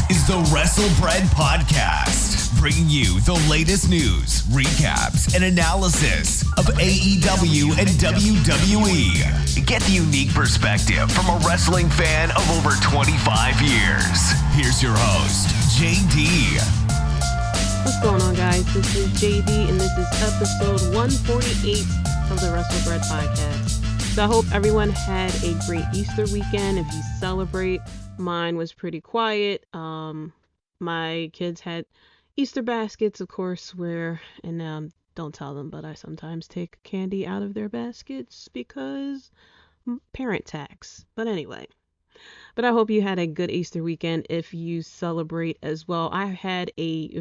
is the Wrestlebread Podcast, bringing you the latest news, recaps, and analysis of AEW and WWE. Get the unique perspective from a wrestling fan of over 25 years. Here's your host, Jaydee. What's going on, guys? This is Jaydee, and this is episode 148 of the Wrestlebread Podcast. So I hope everyone had a great Easter weekend. If you celebrate, mine was pretty quiet. My kids had Easter baskets, of course, and don't tell them, but I sometimes take candy out of their baskets because parent tax. But anyway. But I hope you had a good Easter weekend if you celebrate as well. I had it's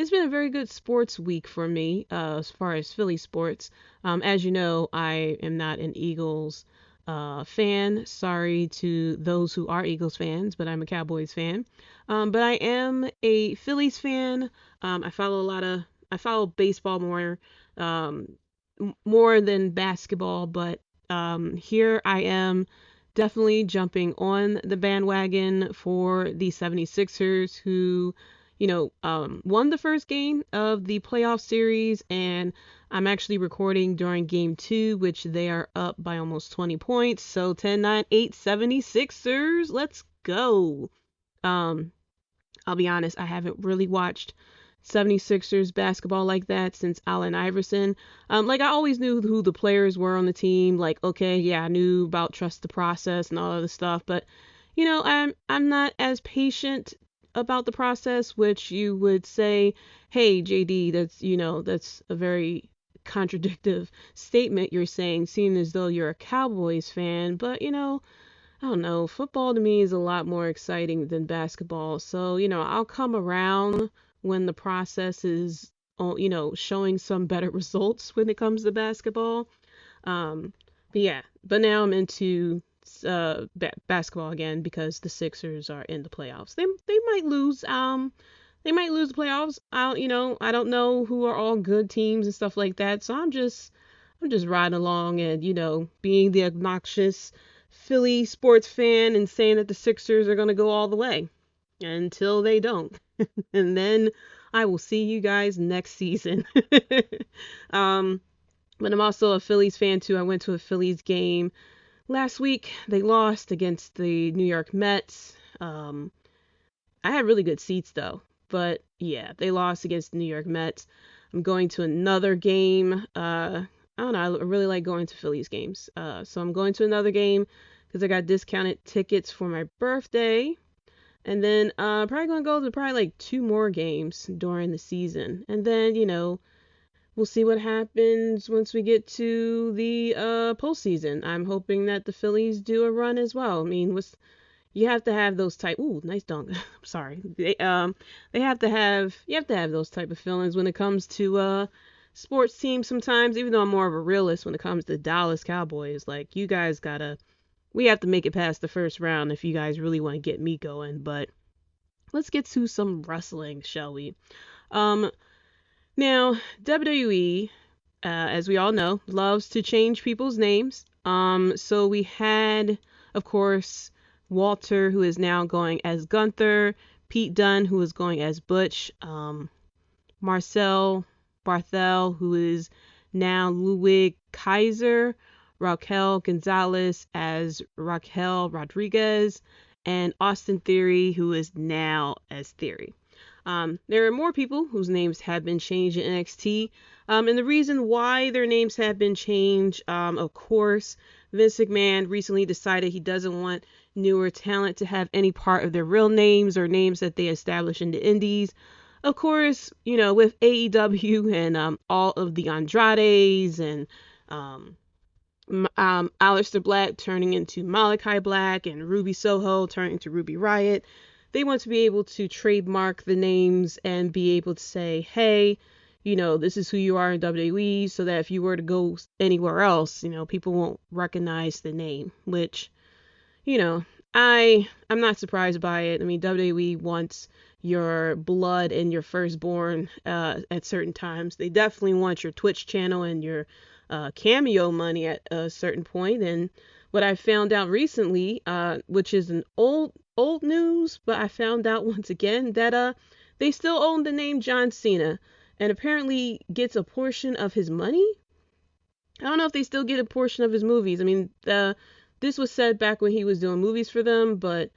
been a very good sports week for me as far as Philly sports. As you know, I am not an Eagles fan. Sorry to those who are Eagles fans, but I'm a Cowboys fan. But I am a Phillies fan. I follow baseball more than basketball, but here I am. Definitely jumping on the bandwagon for the 76ers who, won the first game of the playoff series, and I'm actually recording during game 2, which they are up by almost 20 points. So 10-9, 76ers. Let's go. I'll be honest, I haven't really watched 76ers basketball like that since Allen Iverson. I always knew who the players were on the team. I knew about trust the process and all of the stuff, but I'm not as patient about the process, which you would say, hey, Jaydee, that's a very contradictory statement you're saying, seeing as though you're a Cowboys fan. But I don't know, football to me is a lot more exciting than basketball. So I'll come around when the process is, showing some better results when it comes to basketball. But now I'm into basketball again because the Sixers are in the playoffs. They might lose. They might lose the playoffs. I don't know who are all good teams and stuff like that. So I'm just riding along and being the obnoxious Philly sports fan and saying that the Sixers are going to go all the way until they don't. And then I will see you guys next season. But I'm also a Phillies fan too. I went to a Phillies game last week. They lost against the New York Mets. I had really good seats though. But yeah, they lost against the New York Mets. I'm going to another game. I don't know. I really like going to Phillies games. So I'm going to another game because I got discounted tickets for my birthday. And then probably going to go to 2 more games during the season. And then, we'll see what happens once we get to the postseason. I'm hoping that the Phillies do a run as well. I mean, you have to have those type. Ooh, nice dunk. I'm sorry. You have to have those type of feelings when it comes to sports teams sometimes, even though I'm more of a realist when it comes to Dallas Cowboys. You guys we have to make it past the first round if you guys really want to get me going. But let's get to some wrestling, shall we? Now, WWE, as we all know, loves to change people's names. So we had, of course, Walter, who is now going as Gunther, Pete Dunne, who is going as Butch, Marcel Barthel, who is now Ludwig Kaiser, Raquel Gonzalez as Raquel Rodriguez, and Austin Theory, who is now as Theory. There are more people whose names have been changed in NXT, and the reason why their names have been changed, of course, Vince McMahon recently decided he doesn't want newer talent to have any part of their real names or names that they establish in the indies. Of course, with AEW and all of the Andrades and Aleister Black turning into Malachi Black and Ruby Soho turning into Ruby Riott. They want to be able to trademark the names and be able to say, hey, this is who you are in WWE, so that if you were to go anywhere else, people won't recognize the name, which, I'm not surprised by it. I mean, WWE wants your blood and your firstborn at certain times. They definitely want your Twitch channel and your Cameo money at a certain point. And what I found out recently, which is an old old news, but I found out once again that they still own the name John Cena, and apparently gets a portion of his money. I don't know if they still get a portion of his movies. I mean, this was said back when he was doing movies for them, but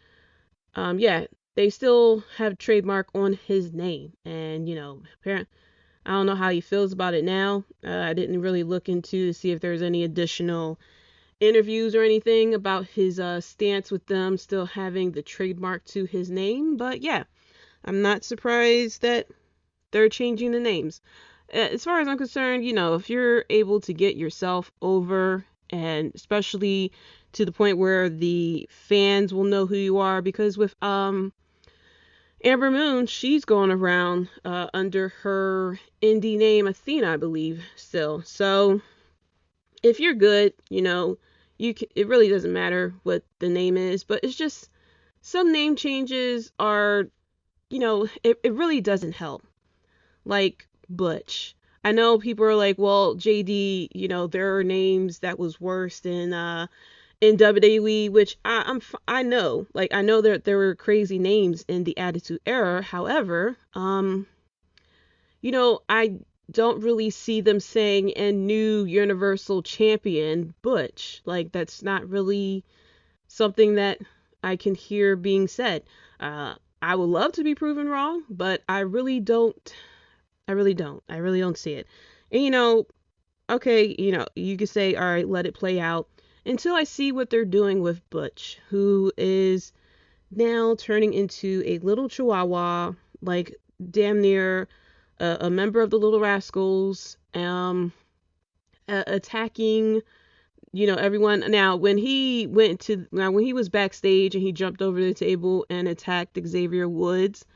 yeah, they still have trademark on his name, and apparently. I don't know how he feels about it now. I didn't really look into to see if there's any additional interviews or anything about his stance with them still having the trademark to his name. But yeah, I'm not surprised that they're changing the names. As far as I'm concerned, if you're able to get yourself over, and especially to the point where the fans will know who you are, because with Amber Moon, she's going around under her indie name Athena, I believe, still. So if you're good, it really doesn't matter what the name is, but it's just some name changes are, it really doesn't help. Like Butch. I know people are like, well, Jaydee, there are names that was worse than in WWE, which I know, like I know that there were crazy names in the Attitude Era. However, I don't really see them saying "and new Universal Champion Butch." Like that's not really something that I can hear being said. I would love to be proven wrong, but I really don't. I really don't. I really don't see it. And okay, you could say, all right, let it play out until I see what they're doing with Butch, who is now turning into a little chihuahua, like damn near a member of the Little Rascals, attacking, everyone. Now, when he was backstage and he jumped over the table and attacked Xavier Woods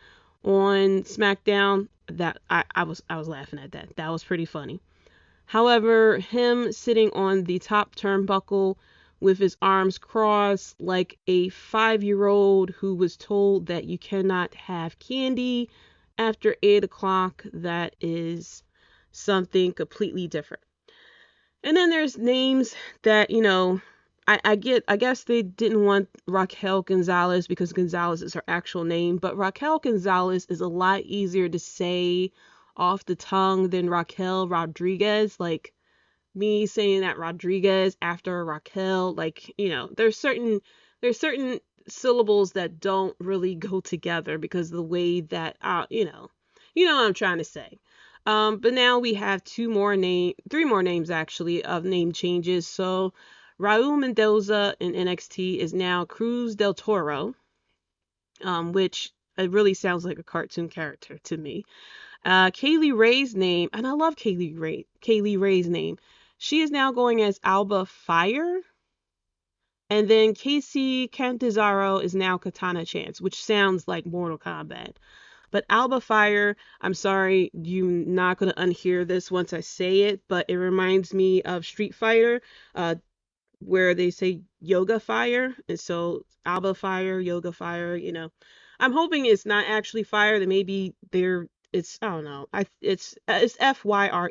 on SmackDown, that I was laughing at that. That was pretty funny. However, him sitting on the top turnbuckle with his arms crossed like a 5-year-old who was told that you cannot have candy after 8 o'clock, that is something completely different. And then there's names that, I guess they didn't want Raquel Gonzalez because Gonzalez is her actual name, but Raquel Gonzalez is a lot easier to say off the tongue than Raquel Rodriguez. Like me saying that Rodriguez after Raquel, like, there's certain syllables that don't really go together because of the way that you know what I'm trying to say. But now we have three more names actually of name changes. So Raul Mendoza in NXT is now Cruz del Toro, which it really sounds like a cartoon character to me. Kaylee Ray's name, and I love Kaylee Ray's name. She is now going as Alba Fire. And then Casey Cantizaro is now Katana Chance, which sounds like Mortal Kombat. But Alba Fire, I'm sorry, you're not going to unhear this once I say it, but it reminds me of Street Fighter, where they say Yoga Fire. And so Alba Fire, Yoga Fire, I'm hoping it's not actually fire, that maybe it's, I don't know, it's Fyre.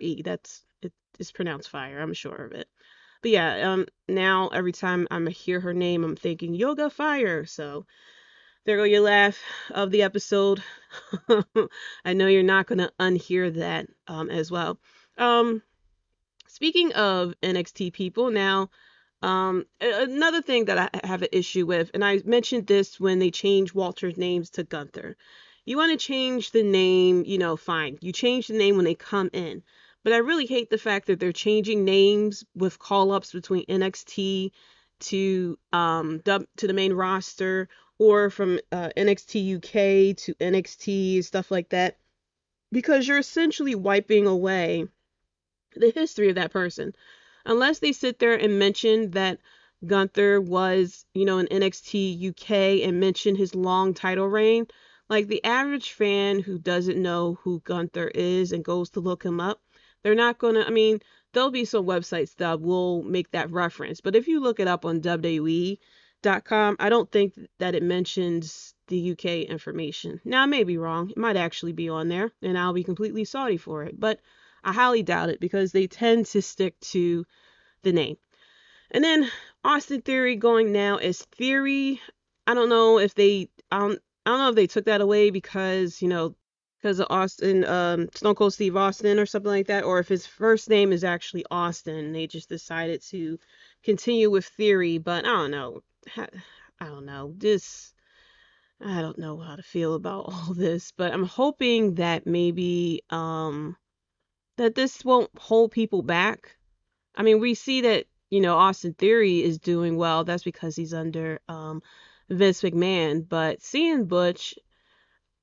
It's pronounced fire, I'm sure of it. But yeah, now every time I hear her name, I'm thinking Yoga Fire. So there go your laugh of the episode. I know you're not going to unhear that as well. Speaking of NXT people, now another thing that I have an issue with, and I mentioned this when they changed Walter's names to Gunther. You want to change the name, fine. You change the name when they come in. But I really hate the fact that they're changing names with call-ups between NXT to the main roster, or from NXT UK to NXT, stuff like that, because you're essentially wiping away the history of that person. Unless they sit there and mention that Gunther was, in NXT UK, and mention his long title reign, like the average fan who doesn't know who Gunther is and goes to look him up, they're not going to, there'll be some websites that will make that reference. But if you look it up on WWE.com, I don't think that it mentions the UK information. Now, I may be wrong. It might actually be on there, and I'll be completely sorry for it. But I highly doubt it, because they tend to stick to the name. And then Austin Theory going now as Theory. I don't know if they I don't know if they took that away because, because of Austin, Stone Cold Steve Austin or something like that, or if his first name is actually Austin. They just decided to continue with Theory, but I don't know. I don't know. I don't know how to feel about all this, but I'm hoping that maybe that this won't hold people back. I mean, we see that, Austin Theory is doing well. That's because he's under Vince McMahon, but seeing Butch,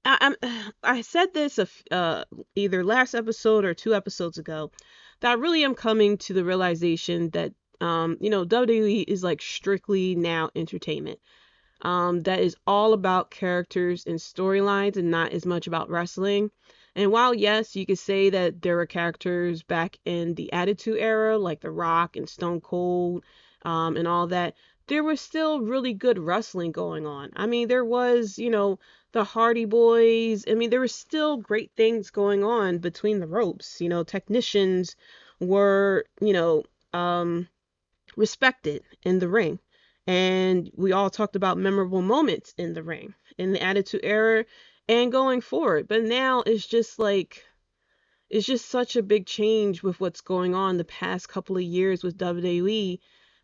I said this either last episode or 2 episodes ago, that I really am coming to the realization that WWE is like strictly now entertainment. That is all about characters and storylines and not as much about wrestling. And while, yes, you could say that there were characters back in the Attitude Era, like The Rock and Stone Cold, and all that, there was still really good wrestling going on. I mean, there was, the Hardy Boys. I mean, there were still great things going on between the ropes. Technicians were, respected in the ring. And we all talked about memorable moments in the ring, in the Attitude Era and going forward. But now it's just such a big change with what's going on the past couple of years with WWE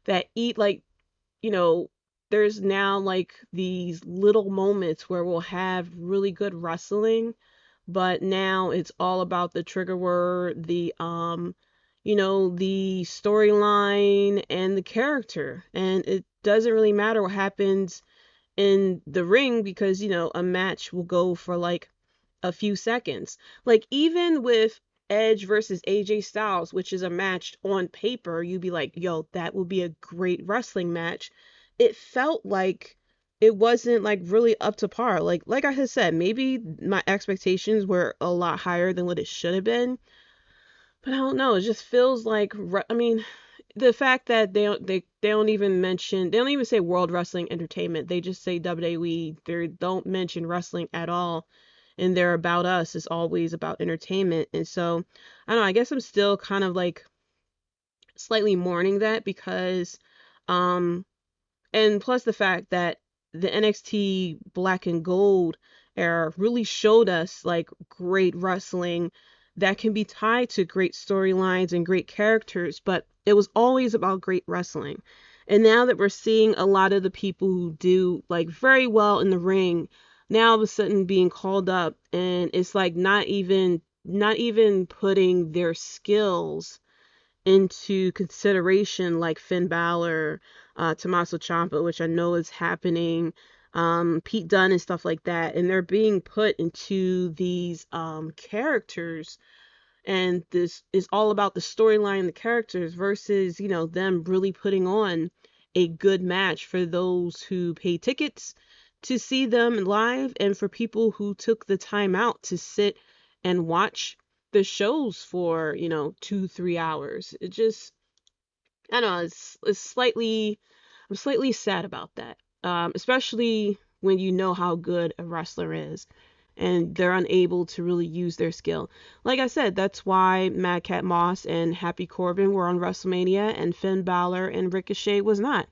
that you know, there's now like these little moments where we'll have really good wrestling, but now it's all about the trigger word, the storyline and the character. And it doesn't really matter what happens in the ring because, a match will go for like a few seconds. Like even with Edge versus AJ Styles, which is a match on paper, you'd be like, yo, that would be a great wrestling match. It felt like it wasn't like really up to par. Like I had said, maybe my expectations were a lot higher than what it should have been. But I don't know. It just feels like I mean, the fact that they don't even say World Wrestling Entertainment. They just say WWE. They don't mention wrestling at all. And their About Us is always about entertainment. And so, I don't know, I guess I'm still kind of like slightly mourning that because, um, and plus the fact that the NXT Black and Gold era really showed us like great wrestling that can be tied to great storylines and great characters, but it was always about great wrestling. And now that we're seeing a lot of the people who do like very well in the ring, now all of a sudden being called up, and it's like not even putting their skills into consideration, like Finn Balor, Tommaso Ciampa, which I know is happening, Pete Dunne and stuff like that, and they're being put into these characters, and this is all about the storyline, the characters, versus them really putting on a good match for those who pay tickets to see them live, and for people who took the time out to sit and watch the shows for 2-3 hours. It just, I don't know, it's slightly, I'm slightly sad about that, especially when you know how good a wrestler is and they're unable to really use their skill. Like I said, that's why Madcap Moss and Happy Corbin were on WrestleMania and Finn Balor and Ricochet was not.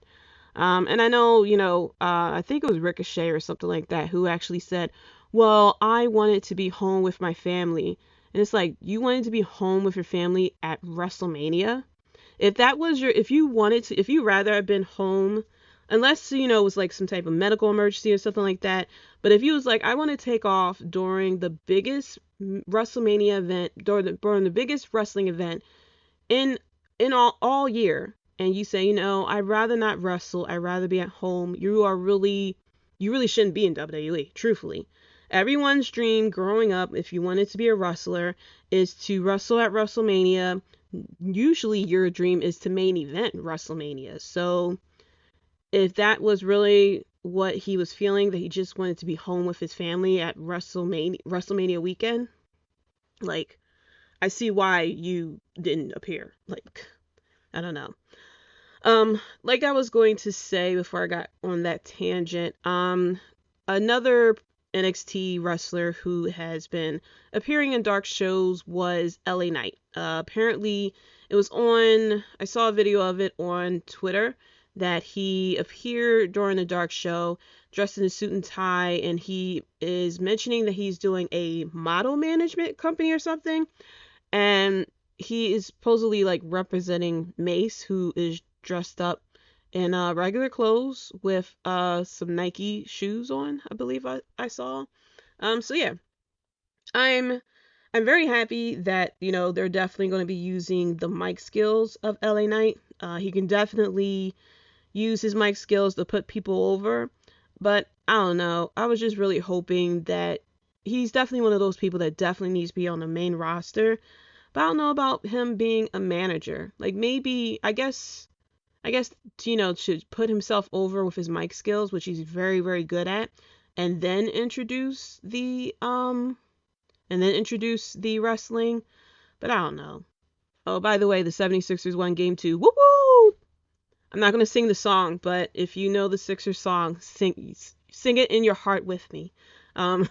And I know, I think it was Ricochet or something like that who actually said, well, I wanted to be home with my family. And it's like, you wanted to be home with your family at WrestleMania? If that was if you rather have been home, unless, it was like some type of medical emergency or something like that. But if you was like, I want to take off during the biggest WrestleMania event, during the biggest wrestling event in all year, and you say, I'd rather not wrestle, I'd rather be at home, you really shouldn't be in WWE, truthfully. Everyone's dream growing up, if you wanted to be a wrestler, is to wrestle at WrestleMania. Usually your dream is to main event WrestleMania. So if that was really what he was feeling, that he just wanted to be home with his family at WrestleMania weekend, like, I see why you didn't appear. Like, I don't know. Like I was going to say before I got on that tangent, another NXT wrestler who has been appearing in dark shows was LA Knight. Apparently I saw a video of it on Twitter that he appeared during the Dark Show dressed in a suit and tie, and he is mentioning that he's doing a model management company or something, and he is supposedly like representing Mace, who is dressed up in regular clothes with some Nike shoes on, I believe I saw. So yeah, I'm very happy that, you know, they're definitely going to be using the mic skills of LA Knight. He can definitely use his mic skills to put people over, but I don't know. I was just really hoping that he's definitely one of those people that definitely needs to be on the main roster, but I don't know about him being a manager. Like maybe, I guess, you know, to put himself over with his mic skills, which he's very, very good at, and then introduce the wrestling, but I don't know. Oh, by the way, the 76ers won game 2. Woo woo! I'm not going to sing the song, but if you know the Sixers song, sing it in your heart with me. But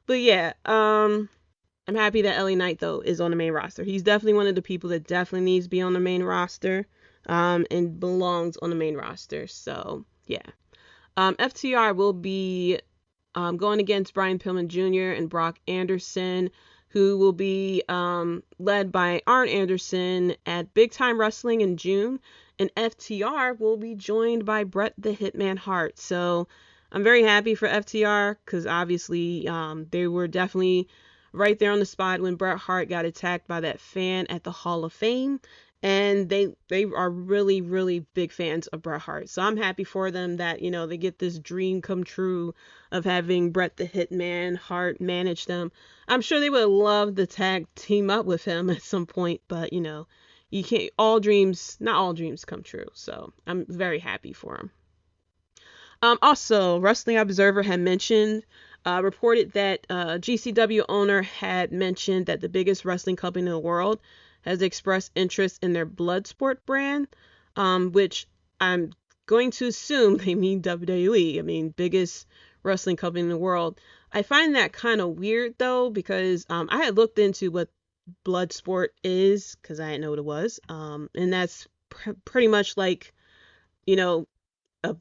yeah, I'm happy that LA Knight, though, is on the main roster. He's definitely one of the people that definitely needs to be on the main roster, and belongs on the main roster. So, yeah. FTR will be going against Brian Pillman Jr. and Brock Anderson, who will be led by Arn Anderson at Big Time Wrestling in June. And FTR will be joined by Bret the Hitman Hart. So I'm very happy for FTR because obviously they were definitely right there on the spot when Bret Hart got attacked by that fan at the Hall of Fame. And they are really, really big fans of Bret Hart. So I'm happy for them that, you know, they get this dream come true of having Bret the Hitman Hart manage them. I'm sure they would love to tag team up with him at some point, but, you know, you can't, not all dreams come true. So I'm very happy for him. Also, Wrestling Observer had reported that GCW owner had mentioned that the biggest wrestling company in the world has expressed interest in their Bloodsport brand, which I'm going to assume they mean WWE. I mean, biggest wrestling company in the world. I find that kind of weird, though, because I had looked into what Bloodsport is, because I didn't know what it was, and that's pretty much like, you know, a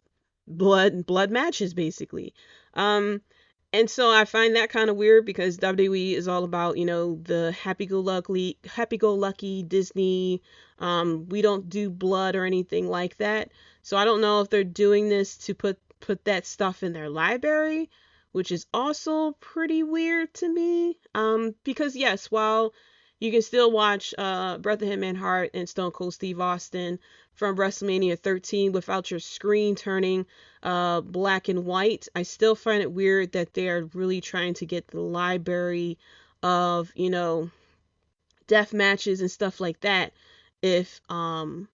blood matches, basically. And so I find that kind of weird because WWE is all about, you know, the happy-go-lucky Disney. We don't do blood or anything like that. So I don't know if they're doing this to put that stuff in their library, which is also pretty weird to me. Because yes, while you can still watch Bret the Hitman Hart and Stone Cold Steve Austin from WrestleMania 13 without your screen turning black and white, I still find it weird that they are really trying to get the library of, you know, death matches and stuff like that if you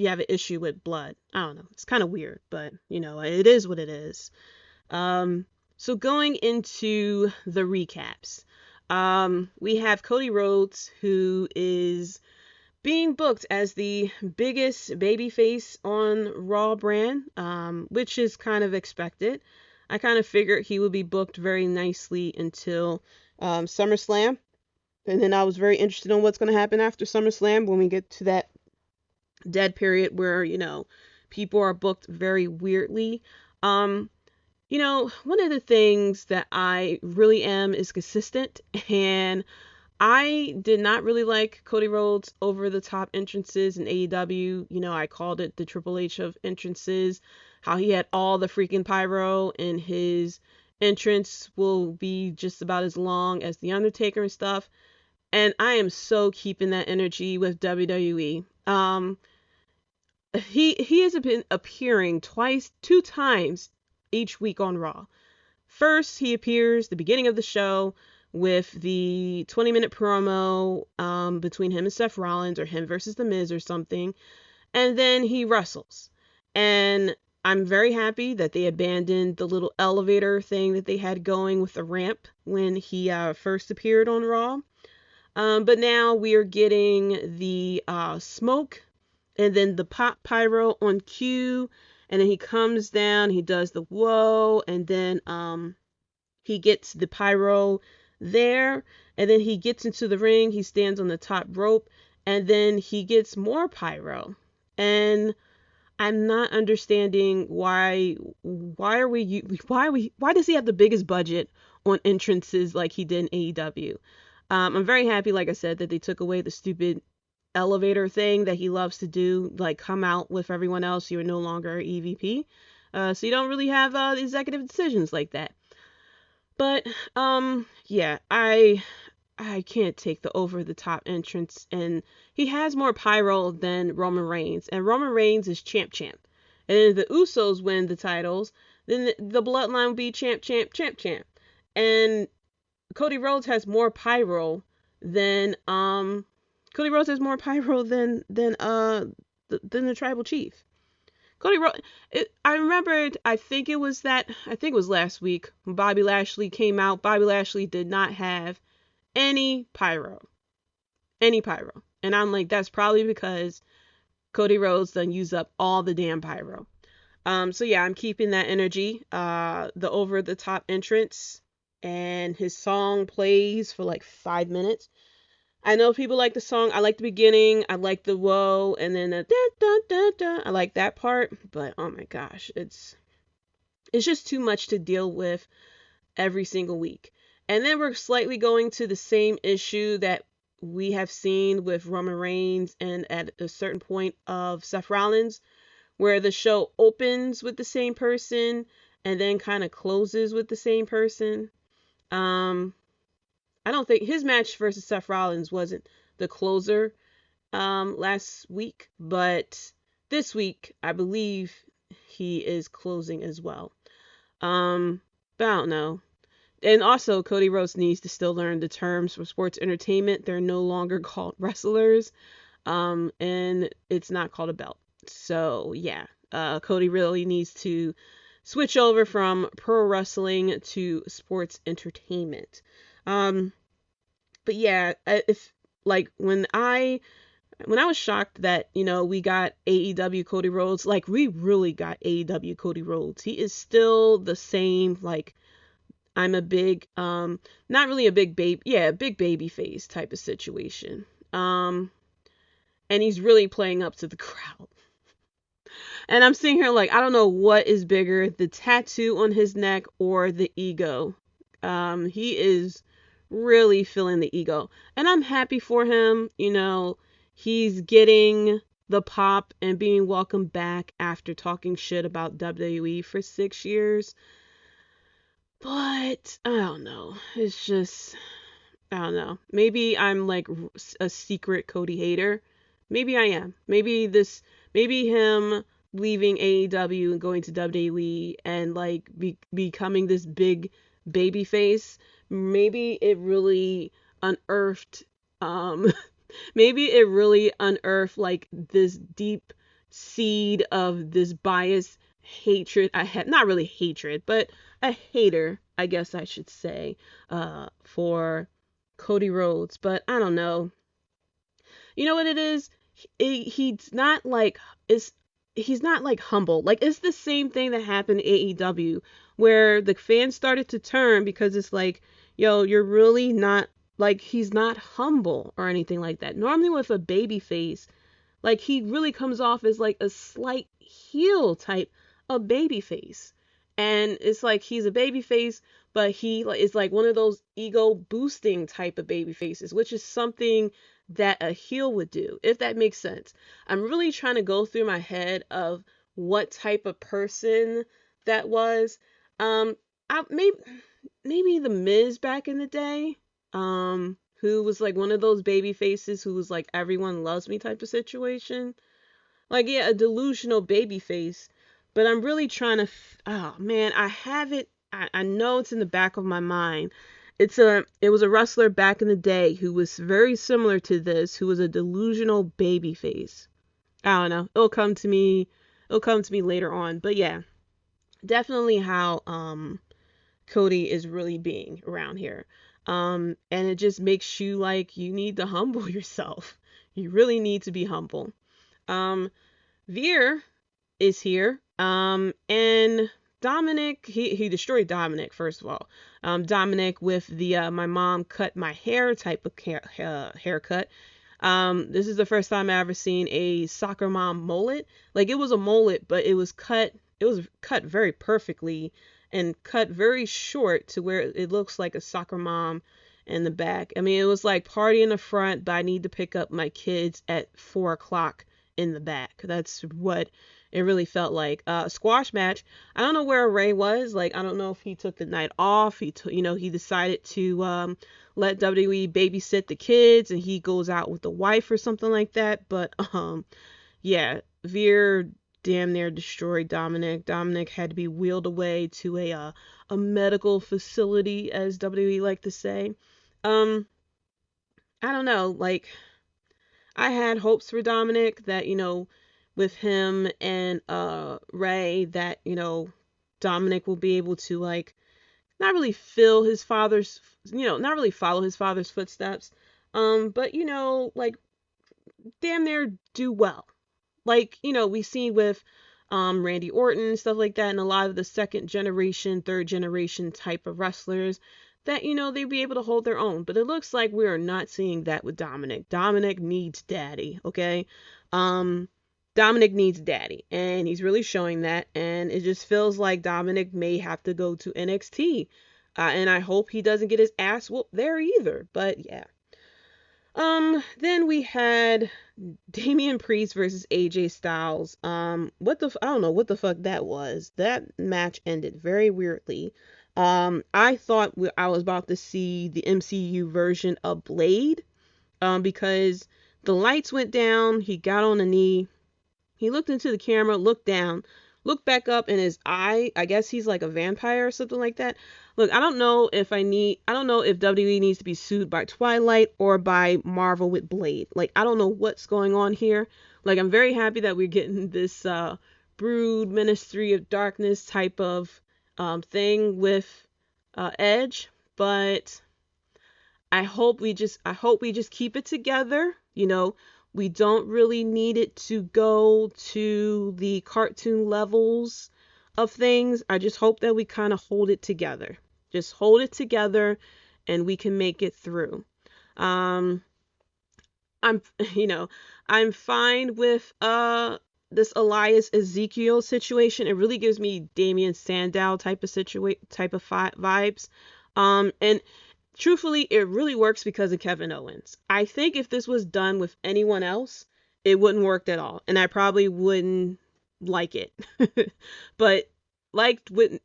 have an issue with blood. I don't know. It's kind of weird, but, you know, it is what it is. So going into the recaps. We have Cody Rhodes, who is being booked as the biggest babyface on Raw brand, which is kind of expected. I kind of figured he would be booked very nicely until SummerSlam. And then I was very interested in what's going to happen after SummerSlam when we get to that dead period where, you know, people are booked very weirdly. You know, one of the things that I really am is consistent, and I did not really like Cody Rhodes' over-the-top entrances in AEW. You know, I called it the Triple H of entrances, how he had all the freaking pyro, and his entrance will be just about as long as The Undertaker and stuff. And I am so keeping that energy with WWE. He has been appearing two times each week on Raw. First, he appears the beginning of the show with the 20-minute promo between him and Seth Rollins, or him versus The Miz or something, and then he wrestles. And I'm very happy that they abandoned the little elevator thing that they had going with the ramp when he first appeared on Raw. But now we are getting the smoke and then the pop pyro on cue. And then he comes down, he does the whoa, and then he gets the pyro there, and then he gets into the ring, he stands on the top rope, and then he gets more pyro. And I'm not understanding why does he have the biggest budget on entrances like he did in AEW? I'm very happy, like I said, that they took away the stupid elevator thing that he loves to do, like come out with everyone else. You're no longer EVP, so you don't really have executive decisions like that. But yeah, I can't take the over the top entrance, and he has more pyro than Roman Reigns, and Roman Reigns is champ. And if the Usos win the titles, then the bloodline will be champ. And Cody Rhodes has more pyro than the tribal chief. Cody Rhodes, I remembered, I think it was last week when Bobby Lashley came out. Bobby Lashley did not have any pyro. And I'm like, that's probably because Cody Rhodes done use up all the damn pyro. So yeah, I'm keeping that energy. The over the top entrance, and his song plays for like 5 minutes. I know people like the song. I like the beginning. I like the whoa, and then the da da da da. I like that part, but oh my gosh, it's just too much to deal with every single week. And then we're slightly going to the same issue that we have seen with Roman Reigns and at a certain point of Seth Rollins, where the show opens with the same person and then kind of closes with the same person. I don't think his match versus Seth Rollins wasn't the closer last week, but this week I believe he is closing as well. But I don't know. And also, Cody Rhodes needs to still learn the terms for sports entertainment. They're no longer called wrestlers, and it's not called a belt. So yeah, Cody really needs to switch over from pro wrestling to sports entertainment. But yeah, if like when I was shocked that, we got AEW Cody Rhodes, like we really got AEW Cody Rhodes. He is still the same, like, I'm a big, not really a big baby, yeah, big baby face type of situation. And he's really playing up to the crowd. And I'm sitting here like, I don't know what is bigger, the tattoo on his neck or the ego. He is really feeling the ego. And I'm happy for him. He's getting the pop and being welcomed back after talking shit about WWE for 6 years. But I don't know. It's just, I don't know. Maybe I'm like a secret Cody hater. Maybe I am. Maybe him leaving AEW and going to WWE and like becoming this big baby face. Maybe it really unearthed like this deep seed of this bias hatred I had, not really hatred, but a hater, I guess I should say, for Cody Rhodes. But I don't know. You know what it is? He's not like humble. Like, it's the same thing that happened in AEW, where the fans started to turn because it's like, yo, you're really not, like, he's not humble or anything like that. Normally with a baby face, like, he really comes off as like a slight heel type of baby face. And it's like he's a baby face, but he is like one of those ego boosting type of baby faces, which is something that a heel would do, if that makes sense. I'm really trying to go through my head of what type of person that was. Maybe the Miz back in the day, who was like one of those baby faces who was like everyone loves me type of situation. Like, yeah, a delusional baby face. But I'm really trying to, oh man, I have it. I know it's in the back of my mind. It was a wrestler back in the day who was very similar to this, who was a delusional baby face. I don't know. It'll come to me later on. But yeah, definitely how Cody is really being around here. And it just makes you like, you need to humble yourself. You really need to be humble. Veer is here. And Dominic, he destroyed Dominic, first of all. Dominic with the my mom cut my hair type of haircut. This is the first time I ever seen a soccer mom mullet. Like, it was a mullet, but it was cut very perfectly and cut very short to where it looks like a soccer mom in the back. I mean, it was like party in the front, but I need to pick up my kids at 4 o'clock in the back. That's what it really felt like. Squash match. I don't know where Ray was. Like, I don't know if he took the night off. He decided to let WWE babysit the kids, and he goes out with the wife or something like that. But yeah, Veer damn near destroyed Dominic. Dominic had to be wheeled away to a medical facility, as WWE like to say. I don't know, like, I had hopes for Dominic that, with him and Ray, that, Dominic will be able to, like, not really follow his father's footsteps, but, like, damn near do well. Like, we see with Randy Orton and stuff like that, and a lot of the second generation, third generation type of wrestlers that, they'd be able to hold their own. But it looks like we are not seeing that with Dominic. Dominic needs daddy, okay? Dominic needs daddy, and he's really showing that, and it just feels like Dominic may have to go to NXT. And I hope he doesn't get his ass whooped there either, but yeah. Then we had Damian Priest versus AJ Styles. I don't know what the fuck that was. That match ended very weirdly. I thought I was about to see the MCU version of Blade, because the lights went down, he got on a knee, he looked into the camera, looked down, looked back up, and his eye, I guess he's like a vampire or something like that. Look, I don't know if WWE needs to be sued by Twilight or by Marvel with Blade. Like, I don't know what's going on here. Like, I'm very happy that we're getting this Brood Ministry of Darkness type of thing with Edge, but I hope we just keep it together. We don't really need it to go to the cartoon levels of things. I just hope that we kind of hold it together. Just hold it together and we can make it through. I'm fine with this Elias Ezekiel situation. It really gives me Damien Sandow type of vibes. And truthfully, it really works because of Kevin Owens. I think if this was done with anyone else, it wouldn't work at all, and I probably wouldn't like it. But like with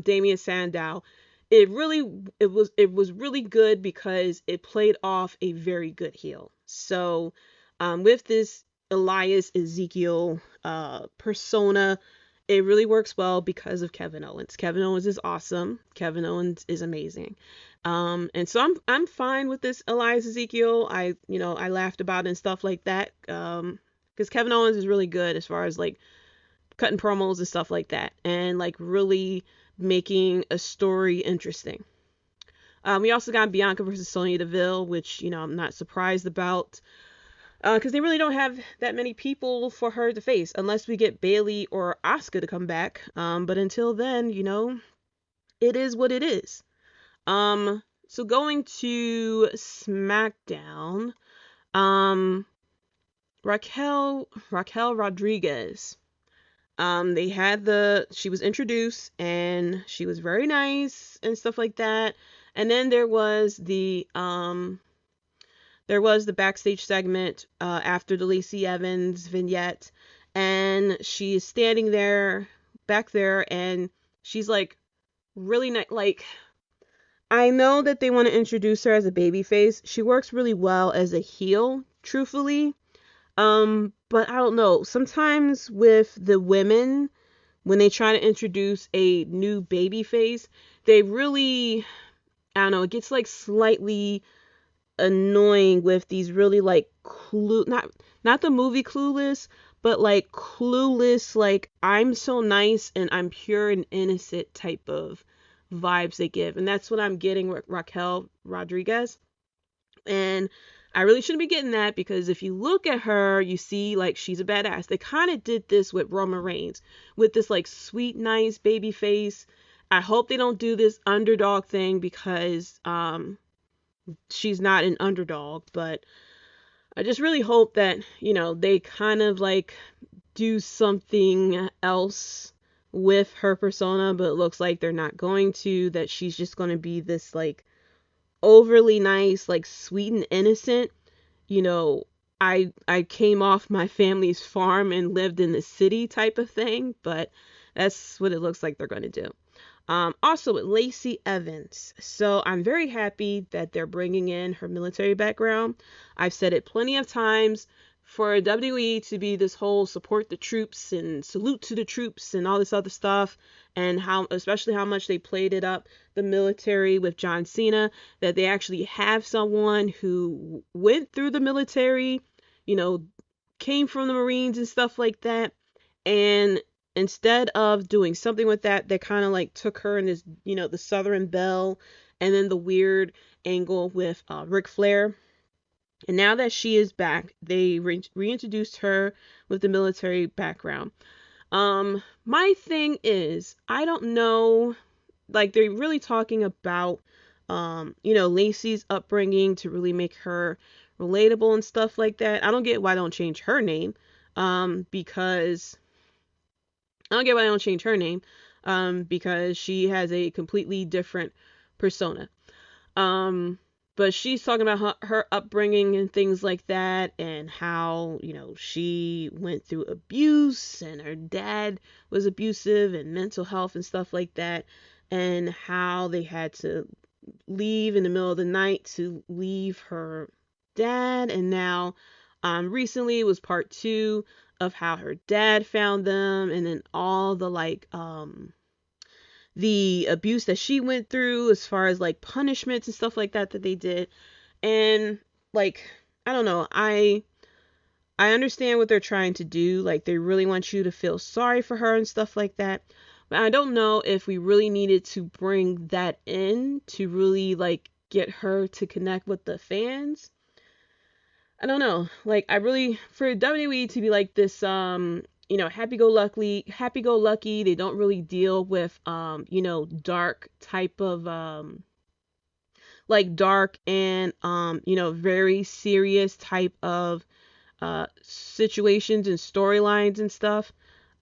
Damien Sandow, it was really good because it played off a very good heel. So with this Elias Ezekiel persona, it really works well because of Kevin Owens. Kevin Owens is awesome. Kevin Owens is amazing. And so I'm fine with this Elias Ezekiel. I laughed about it and stuff like that. Because Kevin Owens is really good as far as like cutting promos and stuff like that, and like really making a story interesting. We also got Bianca versus Sonia Deville, which I'm not surprised about. Because they really don't have that many people for her to face unless we get Bayley or Asuka to come back. But until then, it is what it is. So going to SmackDown, Raquel Rodriguez. She was introduced and she was very nice and stuff like that. And then there was the backstage segment after the Lacey Evans vignette, and she is standing back there, and she's like really nice. Like, I know that they want to introduce her as a babyface. She works really well as a heel, truthfully. But I don't know. Sometimes with the women, when they try to introduce a new babyface, they really, I don't know, it gets like slightly annoying with these really like not the movie Clueless, but like Clueless, like I'm so nice and I'm pure and innocent type of vibes they give. And that's what I'm getting with Raquel Rodriguez. And I really shouldn't be getting that, because if you look at her, you see like she's a badass. They kind of did this with Roman Reigns, with this like sweet, nice baby face. I hope they don't do this underdog thing, because she's not an underdog. But I just really hope that, they kind of like do something else with her persona, but it looks like they're not going to, that she's just going to be this like overly nice, like sweet and innocent. you know, I came off my family's farm and lived in the city type of thing, but that's what it looks like they're going to do. Also with Lacey Evans. So I'm very happy that they're bringing in her military background. I've said it plenty of times, for WWE to be this whole support the troops and salute to the troops and all this other stuff, and especially how much they played it up, the military with John Cena, that they actually have someone who went through the military, came from the Marines and stuff like that. And instead of doing something with that, they kind of like took her in this, the Southern Belle, and then the weird angle with Ric Flair. And now that she is back, they reintroduced her with the military background. My thing is, I don't know, like they're really talking about, Lacey's upbringing to really make her relatable and stuff like that. I don't get why they don't change her name, because she has a completely different persona. But she's talking about her upbringing and things like that, and how, she went through abuse and her dad was abusive, and mental health and stuff like that, and how they had to leave in the middle of the night to leave her dad. And now, recently it was part 2 of how her dad found them, and then all the the abuse that she went through as far as like punishments and stuff like that they did. And like, I don't know, I understand what they're trying to do. Like, they really want you to feel sorry for her and stuff like that. But I don't know if we really needed to bring that in to really like get her to connect with the fans. I don't know. Like, I really, for WWE to be like this, happy-go-lucky. They don't really deal with, dark type of, like dark and, very serious type of, situations and storylines and stuff.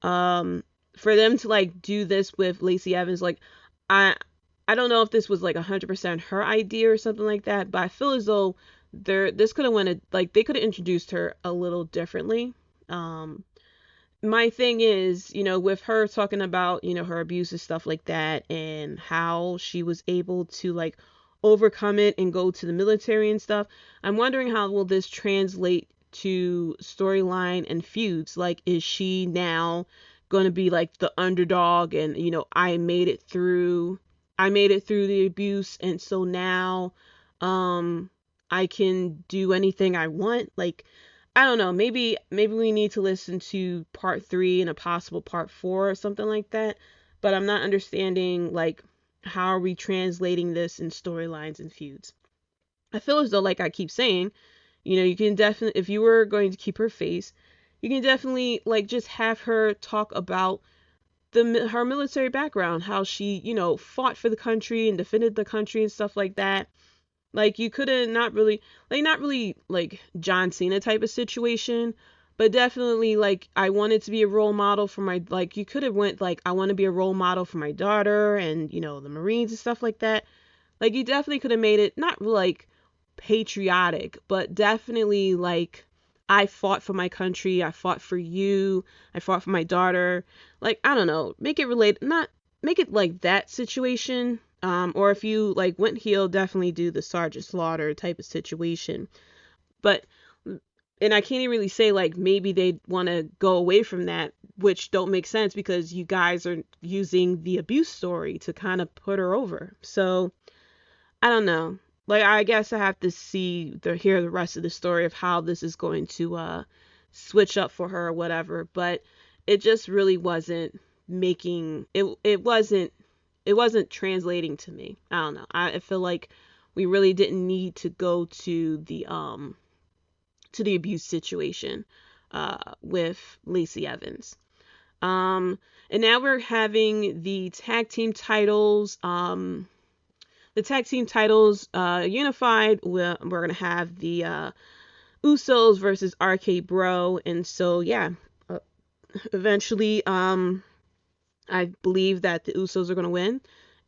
For them to like do this with Lacey Evans, like, I don't know if this was like 100% her idea or something like that, but I feel as though they could have introduced her a little differently. My thing is, with her talking about, her abuse and stuff like that, and how she was able to like overcome it and go to the military and stuff, I'm wondering how will this translate to storyline and feuds. Like, is she now going to be like the underdog, and I made it through the abuse, and so now I can do anything I want? Like, I don't know, maybe we need to listen to part 3 and a possible part 4 or something like that. But I'm not understanding, like, how are we translating this in storylines and feuds? I feel as though, like I keep saying, you can definitely, if you were going to keep her face, you can definitely like just have her talk about her military background, how she, fought for the country and defended the country and stuff like that. Like, you could have not really like John Cena type of situation, but definitely like, I wanted to be a role model for my, like, you could have went like, I want to be a role model for my daughter and, the Marines and stuff like that. Like, you definitely could have made it not like patriotic, but definitely like, I fought for my country, I fought for you, I fought for my daughter. Like, I don't know, make it like that situation. Or if you like went heel, definitely do the Sergeant Slaughter type of situation. But, and I can't even really say like maybe they want to go away from that, which don't make sense because you guys are using the abuse story to kind of put her over. So I don't know. Like, I guess I have to hear the rest of the story of how this is going to switch up for her or whatever. But it just really wasn't making it wasn't translating to me. I don't know. I feel like we really didn't need to go to the abuse situation with Lacey Evans. And now we're having the tag team titles. The tag team titles unified. We're gonna have the Usos versus RK Bro. And so, yeah, eventually, I believe that the Usos are going to win,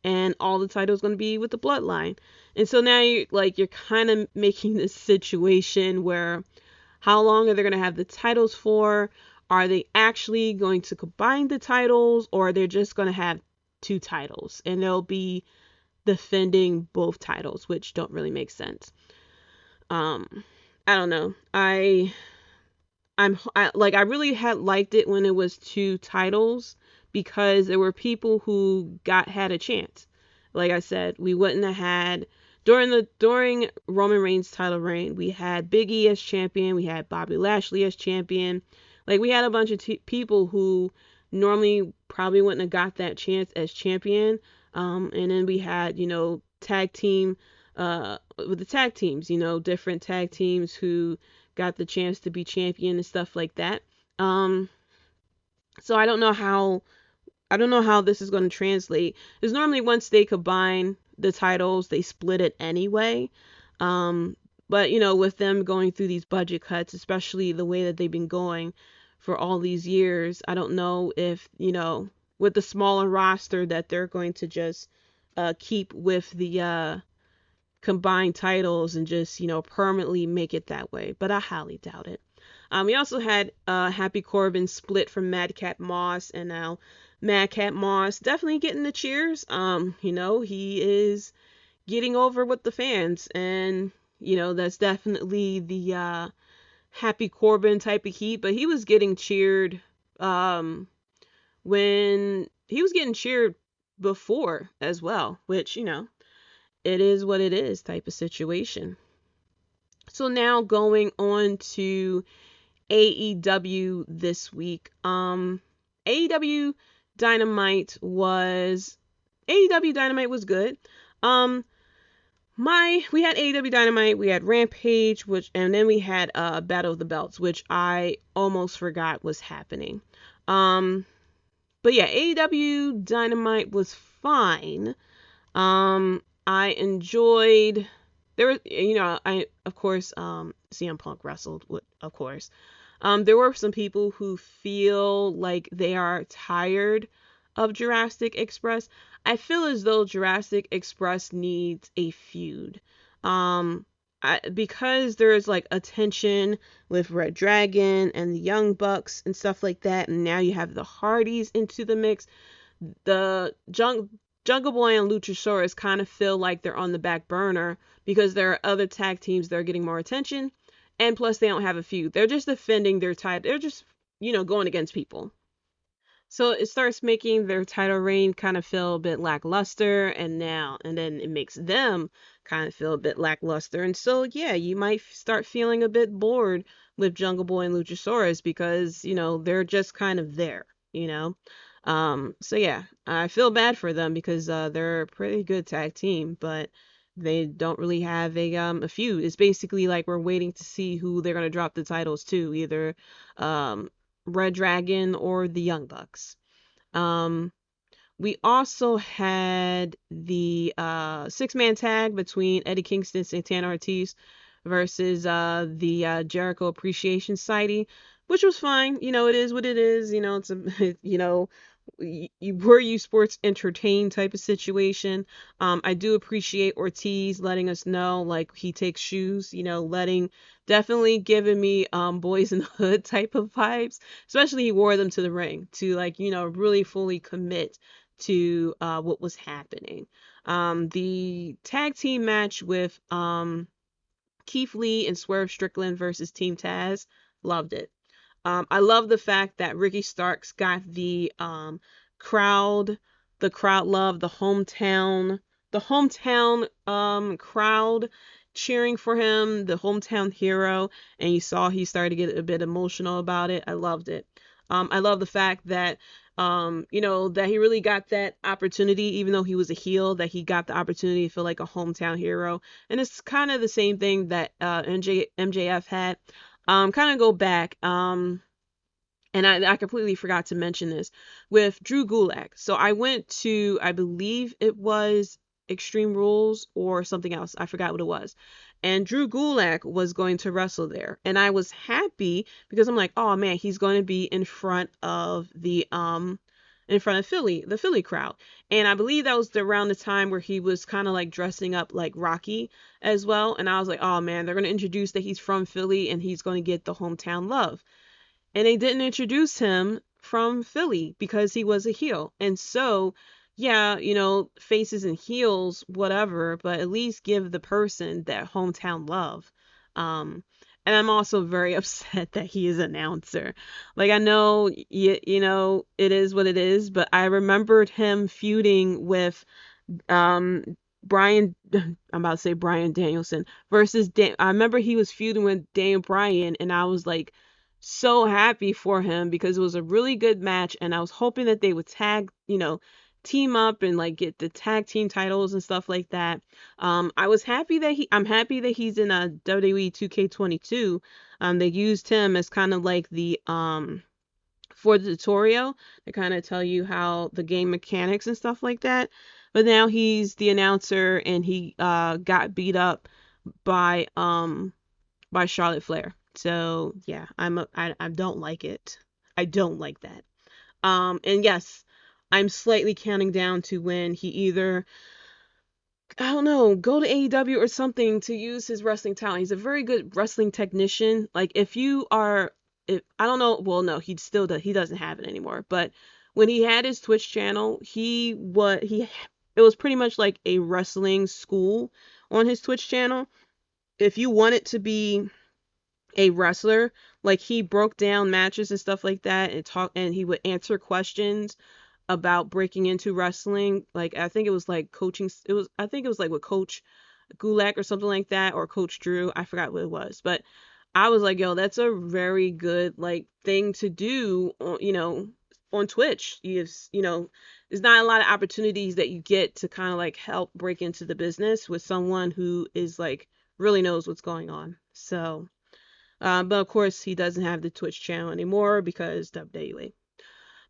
and all the titles going to be with the Bloodline. And so now you're kind of making this situation where how long are they going to have the titles for? Are they actually going to combine the titles, or they're just going to have two titles and they'll be defending both titles, which don't really make sense. I don't know. I really had liked it when it was two titles, because there were people who had a chance. Like I said, we wouldn't have had during Roman Reigns' title reign, we had Big E as champion, we had Bobby Lashley as champion. Like, we had a bunch of people who normally probably wouldn't have got that chance as champion. And then we had, tag team with the tag teams, different tag teams who got the chance to be champion and stuff like that. So I don't know how this is going to translate. Because normally once they combine the titles, they split it anyway. But with them going through these budget cuts, especially the way that they've been going for all these years, I don't know if, with the smaller roster, that they're going to just keep with the combined titles and just, permanently make it that way. But I highly doubt it. We also had Happy Corbin split from Madcap Moss, and now Madcap Moss definitely getting the cheers. He is getting over with the fans, and that's definitely the Happy Corbin type of heat. But he was getting cheered when he was getting cheered before as well, which it is what it is type of situation. So now going on to AEW this week. AEW Dynamite was good. We had AEW Dynamite, we had Rampage, and then we had Battle of the Belts, which I almost forgot was happening. But yeah, AEW Dynamite was fine. I enjoyed. There was, of course, CM Punk wrestled, of course. There were some people who feel like they are tired of Jurassic Express. I feel as though Jurassic Express needs a feud. Because there's like a tension with Red Dragon and the Young Bucks and stuff like that, and now you have the Hardys into the mix. The Jungle Boy and Luchasaurus kind of feel like they're on the back burner because there are other tag teams that are getting more attention, and plus they don't have a feud. They're just defending their title. They're just, going against people. So it starts making their title reign kind of feel a bit lackluster, and then it makes them kind of feel a bit lackluster. And so, yeah, you might start feeling a bit bored with Jungle Boy and Luchasaurus because, they're just kind of there, So yeah, I feel bad for them because they're a pretty good tag team, but they don't really have a feud. It's basically like we're waiting to see who they're gonna drop the titles to, either Red Dragon or the Young Bucks. We also had the 6-man tag between Eddie Kingston and Santana Ortiz versus the Jericho Appreciation Society, which was fine. It is what it is. It's a were you sports entertained type of situation. I do appreciate Ortiz letting us know, like, he takes shoes, definitely giving me Boys in the Hood type of vibes, especially he wore them to the ring to, like, really fully commit to what was happening. The tag team match with Keith Lee and Swerve Strickland versus Team Taz, loved it. I love the fact that Ricky Starks got the crowd love, the hometown crowd cheering for him, the hometown hero, and you saw he started to get a bit emotional about it. I loved it. I love the fact that that he really got that opportunity, even though he was a heel, that he got the opportunity to feel like a hometown hero. And it's kind of the same thing that MJF had. Kind of go back, and I completely forgot to mention this with Drew Gulak. So I went to, I believe it was Extreme Rules or something else. I forgot what it was. and Drew Gulak was going to wrestle there. And I was happy because I'm like, oh man, he's going to be in front of the the Philly crowd. And I believe that was around the time where he was kind of like dressing up like Rocky as well. And I was like, oh man, they're going to introduce that he's from Philly and he's going to get the hometown love. And they didn't introduce him from Philly because he was a heel. And so, yeah, faces and heels, whatever, but at least give the person that hometown love. And I'm also very upset that he is an announcer. Like, I know, it is what it is, but I remembered him feuding with Brian, I'm about to say Brian Danielson versus I remember he was feuding with Daniel Bryan, and I was like so happy for him because it was a really good match, and I was hoping that they would team up and like get the tag team titles and stuff like that. I'm happy that he's in a WWE 2K22. They used him as kind of like the for the tutorial to kind of tell you how the game mechanics and stuff like that. But now he's the announcer, and he got beat up by Charlotte Flair. So yeah, I don't like it. I don't like that. And yes, I'm slightly counting down to when he either, I don't know, go to AEW or something to use his wrestling talent. He's a very good wrestling technician. Like if I don't know, well no, he doesn't have it anymore. But when he had his Twitch channel, it was pretty much like a wrestling school on his Twitch channel. If you wanted to be a wrestler, like he broke down matches and stuff like that and he would answer questions about breaking into wrestling. Like I think it was like coaching, I think it was like with Coach Gulak or something like that, or Coach Drew, I forgot what it was, but I was like, yo, that's a very good like thing to do on Twitch. There's not a lot of opportunities that you get to kind of like help break into the business with someone who is like really knows what's going on. So but of course he doesn't have the Twitch channel anymore because WWE.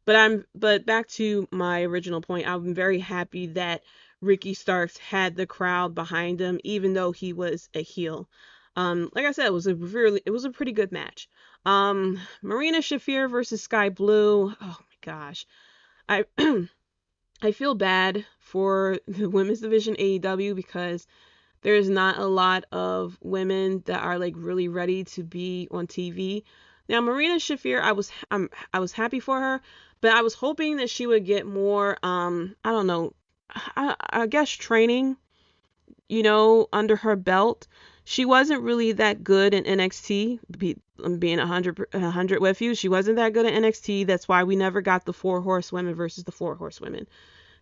But back to my original point, I'm very happy that Ricky Starks had the crowd behind him, even though he was a heel. Like I said, it was a pretty good match. Marina Shafir versus Sky Blue. Oh my gosh. I I feel bad for the women's division AEW because there's not a lot of women that are like really ready to be on TV. Now Marina Shafir, I was happy for her, but I was hoping that she would get more I don't know, I guess training, under her belt. She wasn't really that good in NXT. Being 100 with you, she wasn't that good at NXT. That's why we never got the 4 horsewomen versus the 4 horsewomen.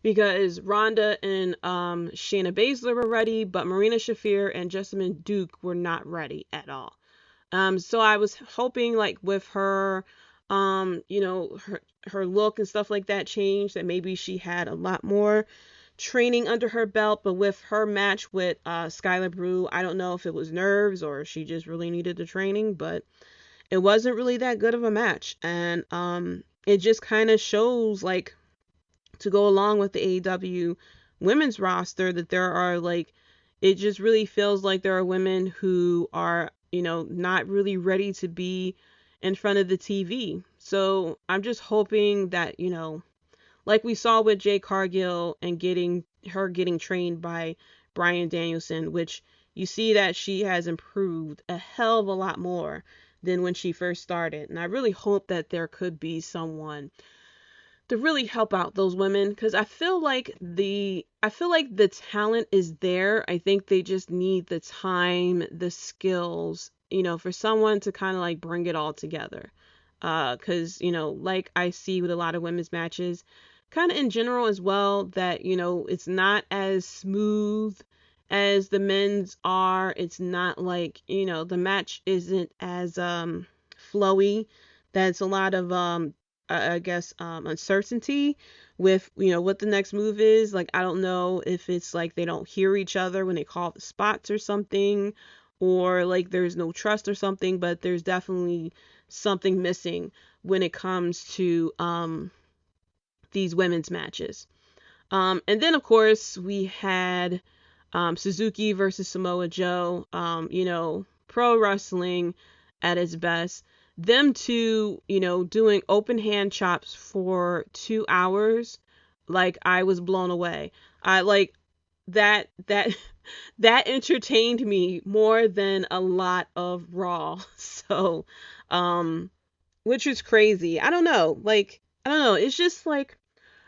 Because Ronda and Shayna Baszler were ready, but Marina Shafir and Jessamine Duke were not ready at all. So I was hoping like with her, her look and stuff like that changed, that maybe she had a lot more training under her belt. But with her match with Skylar Brew, I don't know if it was nerves or she just really needed the training, but it wasn't really that good of a match. And it just kind of shows, like, to go along with the AEW women's roster, that there are like, it just really feels like there are women who are, not really ready to be in front of the TV. So I'm just hoping that, like we saw with Jade Cargill and getting trained by Bryan Danielson, which you see that she has improved a hell of a lot more than when she first started. And I really hope that there could be someone to really help out those women, because I feel like the talent is there. I think they just need the time, the skills, for someone to kind of like bring it all together. Because, like I see with a lot of women's matches, kind of in general as well, that, it's not as smooth as the men's are. It's not like, the match isn't as flowy. That's a lot of I guess uncertainty with what the next move is. Like, I don't know if it's like they don't hear each other when they call the spots or something, or like there's no trust or something, but there's definitely something missing when it comes to these women's matches. And then of course we had Suzuki versus Samoa Joe, pro wrestling at its best. Them two, doing open hand chops for 2 hours, like I was blown away. I like that that entertained me more than a lot of Raw. So, which is crazy. I don't know. It's just like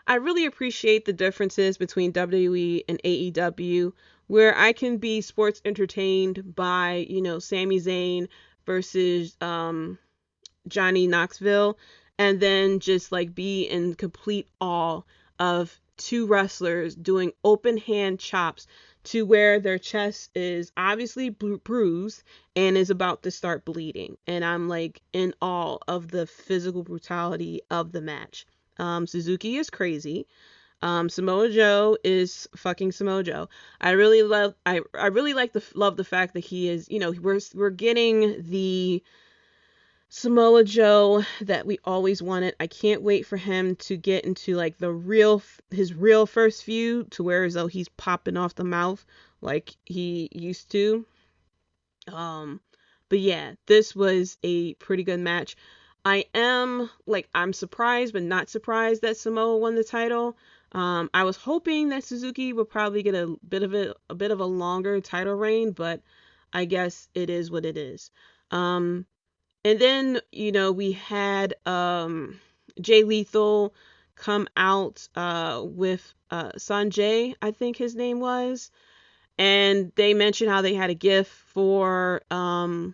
I really appreciate the differences between WWE and AEW, where I can be sports entertained by, Sami Zayn versus Johnny Knoxville, and then just like be in complete awe of two wrestlers doing open hand chops to where their chest is obviously bruised and is about to start bleeding. And I'm like in awe of the physical brutality of the match. Suzuki is crazy. Samoa Joe is fucking Samoa Joe. I really love the fact that he is, we're getting the Samoa Joe that we always wanted. I can't wait for him to get into like his real first feud, to where as though he's popping off the mouth like he used to. But yeah, this was a pretty good match. I'm surprised but not surprised that Samoa won the title. I was hoping that Suzuki would probably get a bit of a longer title reign, but I guess it is what it is. And then, we had Jay Lethal come out with Sanjay, I think his name was. And they mentioned how they had a gift for Samoa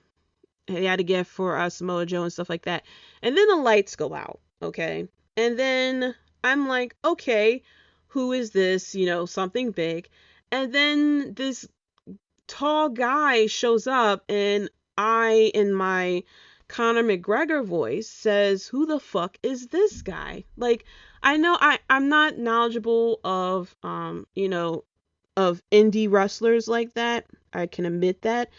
Joe and stuff like that. And then the lights go out, okay? And then I'm like, okay, who is this? Something big. And then this tall guy shows up, and I, in my Conor McGregor voice, says, who the fuck is this guy? Like, I know I'm not knowledgeable of of indie wrestlers like that. I can admit that.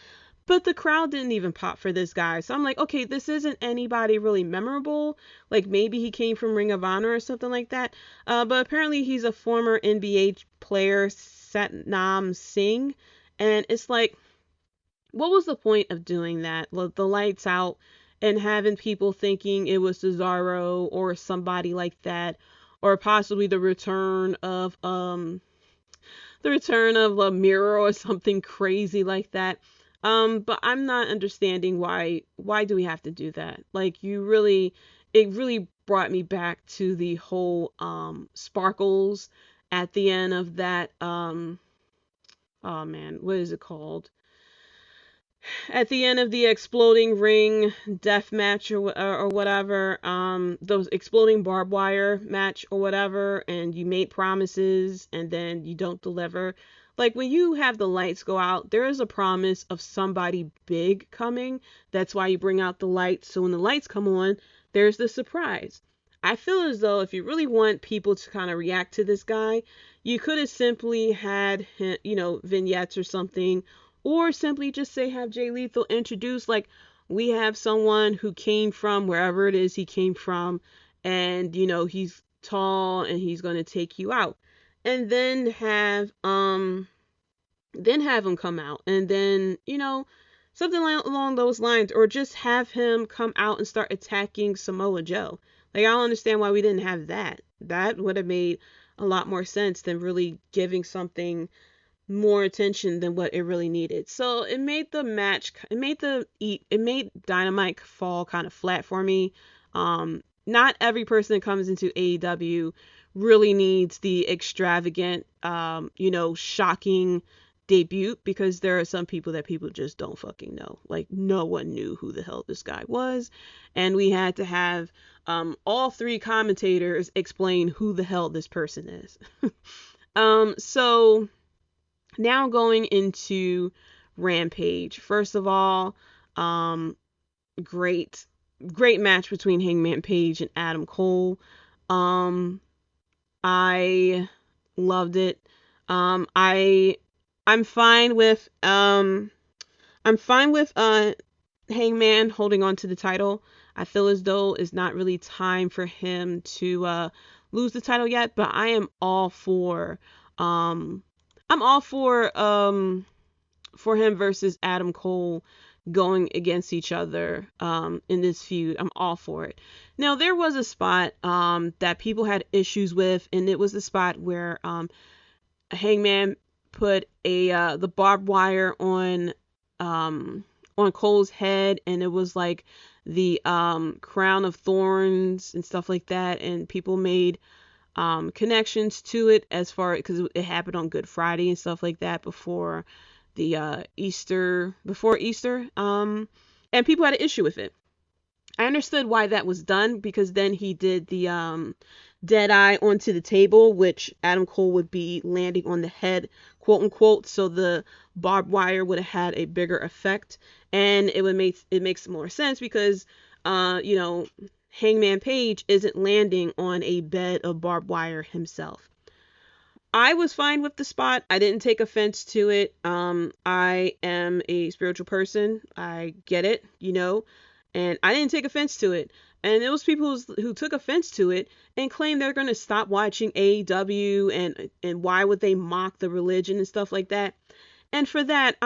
But the crowd didn't even pop for this guy. So I'm like, okay, this isn't anybody really memorable. Like maybe he came from Ring of Honor or something like that. But apparently he's a former NBA player, Satnam Singh. And it's like, what was the point of doing that? The lights out and having people thinking it was Cesaro or somebody like that, or possibly the return of a Miro or something crazy like that. But I'm not understanding why do we have to do that? Like it really brought me back to the whole Sparkles at the end of that oh man, what is it called? At the end of the exploding ring death match or whatever, those exploding barbed wire match or whatever, and you made promises and then you don't deliver. Like when you have the lights go out, there is a promise of somebody big coming. That's why you bring out the lights. So when the lights come on, there's the surprise. I feel as though if you really want people to kind of react to this guy, you could have simply had, vignettes or something, or simply just say have Jay Lethal introduce, like, we have someone who came from wherever it is he came from, and he's tall and he's going to take you out. And then have him come out, and then something along those lines, or just have him come out and start attacking Samoa Joe. Like, I don't understand why we didn't have that. That would have made a lot more sense than really giving something more attention than what it really needed. So it made the match, it made Dynamite fall kind of flat for me. Not every person that comes into AEW really needs the extravagant, shocking debut, because there are some people that people just don't fucking know. Like, no one knew who the hell this guy was, and we had to have all three commentators explain who the hell this person is. So now going into Rampage. First of all, great match between Hangman Page and Adam Cole. I loved it. I'm fine with Hangman holding on to the title. I feel as though it's not really time for him to lose the title yet, but I am all for I'm all for him versus Adam Cole going against each other in this feud. I'm all for it. Now, there was a spot that people had issues with, and it was the spot where Hangman put the barbed wire on Cole's head, and it was like the crown of thorns and stuff like that, and people made connections to it as far, because it happened on Good Friday and stuff like that before Easter, and people had an issue with it. I understood why that was done, because then he did the dead eye onto the table, which Adam Cole would be landing on the head, quote unquote, so the barbed wire would have had a bigger effect, and it makes more sense because Hangman Page isn't landing on a bed of barbed wire himself. I was fine with the spot. I didn't take offense to it. I am a spiritual person. I get it, and I didn't take offense to it. And there was people who took offense to it and claimed they're going to stop watching AEW, and why would they mock the religion and stuff like that. And for that,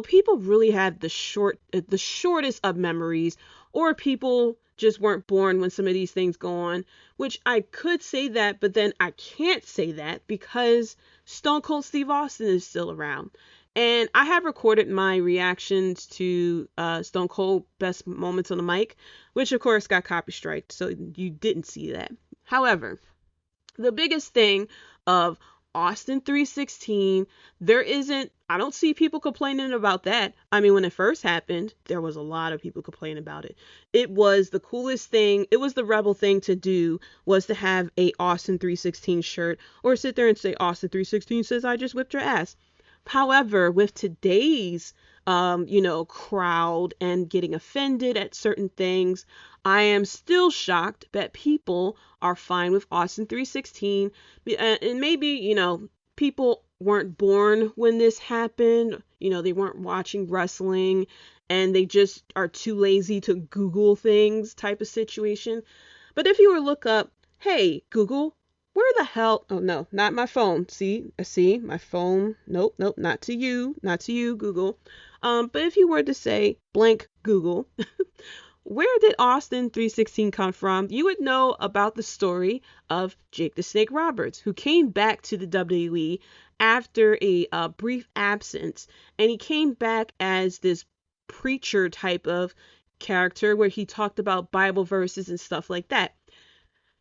people really have the shortest of memories, or people just weren't born when some of these things go on, which I could say that, but then I can't say that because Stone Cold Steve Austin is still around. And I have recorded my reactions to Stone Cold Best Moments on the Mic, which of course got copy striked, so you didn't see that. However, the biggest thing of Austin 316, I don't see people complaining about that. I mean, when it first happened, there was a lot of people complaining about it. It was the coolest thing. It was the rebel thing to do, was to have a Austin 316 shirt, or sit there and say, Austin 316 says I just whipped your ass. However, with today's, crowd and getting offended at certain things, I am still shocked that people are fine with Austin 316. And maybe, people weren't born when this happened. They weren't watching wrestling and they just are too lazy to Google things type of situation. But if you were to look up, hey, Google, where the hell, oh no, not my phone. See, my phone. Nope, not to you, Google. But if you were to say blank Google, where did Austin 316 come from? You would know about the story of Jake the Snake Roberts, who came back to the WWE after a brief absence, and he came back as this preacher type of character where he talked about Bible verses and stuff like that.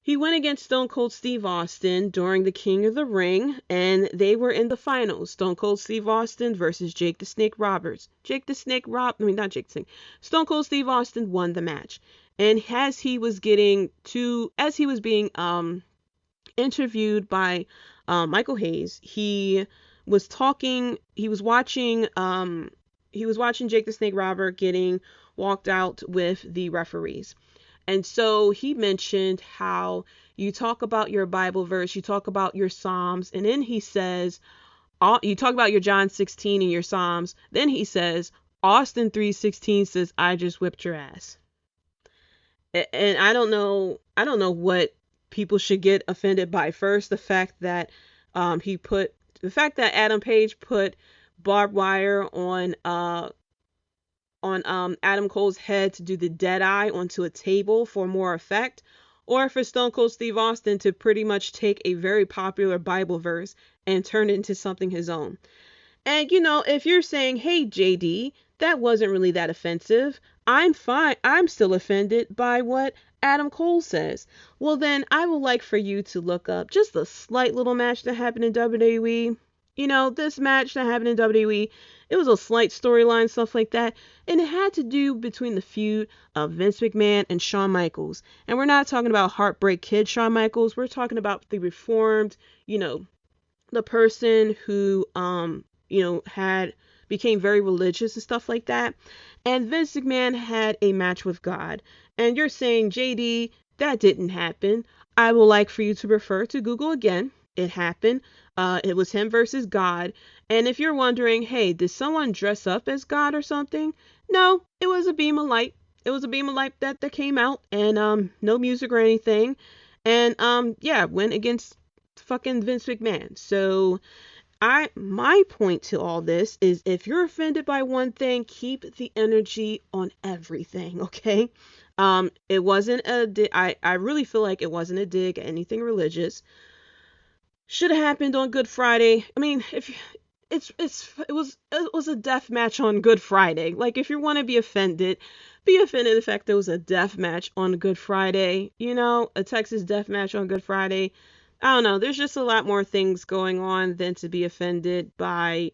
He went against Stone Cold Steve Austin during the King of the Ring, and they were in the finals. Stone Cold Steve Austin versus Jake the Snake Roberts. Stone Cold Steve Austin won the match. And as he was being interviewed by Michael Hayes, he was watching Jake the Snake Robert getting walked out with the referees. And so he mentioned how you talk about your Bible verse, you talk about your Psalms, and then he says, you talk about your John 16 and your Psalms, then he says, Austin 3:16 says, I just whipped your ass. And I don't know what people should get offended by. First, the fact that Adam Page put barbed wire on Adam Cole's head to do the dead eye onto a table for more effect, or for Stone Cold Steve Austin to pretty much take a very popular Bible verse and turn it into something his own. And if you're saying, hey Jaydee, that wasn't really that offensive, I'm fine, I'm still offended by what Adam Cole says. Well, then I would like for you to look up just a slight little match that happened in WWE. This match that happened in WWE, it was a slight storyline, stuff like that. And it had to do between the feud of Vince McMahon and Shawn Michaels. And we're not talking about Heartbreak Kid Shawn Michaels. We're talking about the reformed, the person who, became very religious and stuff like that. And Vince McMahon had a match with God. And you're saying, Jaydee, that didn't happen. I would like for you to refer to Google again. It happened. It was him versus God. And if you're wondering, hey, did someone dress up as God or something? No, it was a beam of light. It was a beam of light that came out, and no music or anything. And went against fucking Vince McMahon. So My point to all this is, if you're offended by one thing, keep the energy on everything, okay? It wasn't a dig. I really feel like it wasn't a dig at anything religious. Should have happened on Good Friday. I mean, if it was a death match on Good Friday. Like, if you want to be offended the fact there was a death match on Good Friday. You know, a Texas death match on Good Friday. I don't know. There's just a lot more things going on than to be offended by,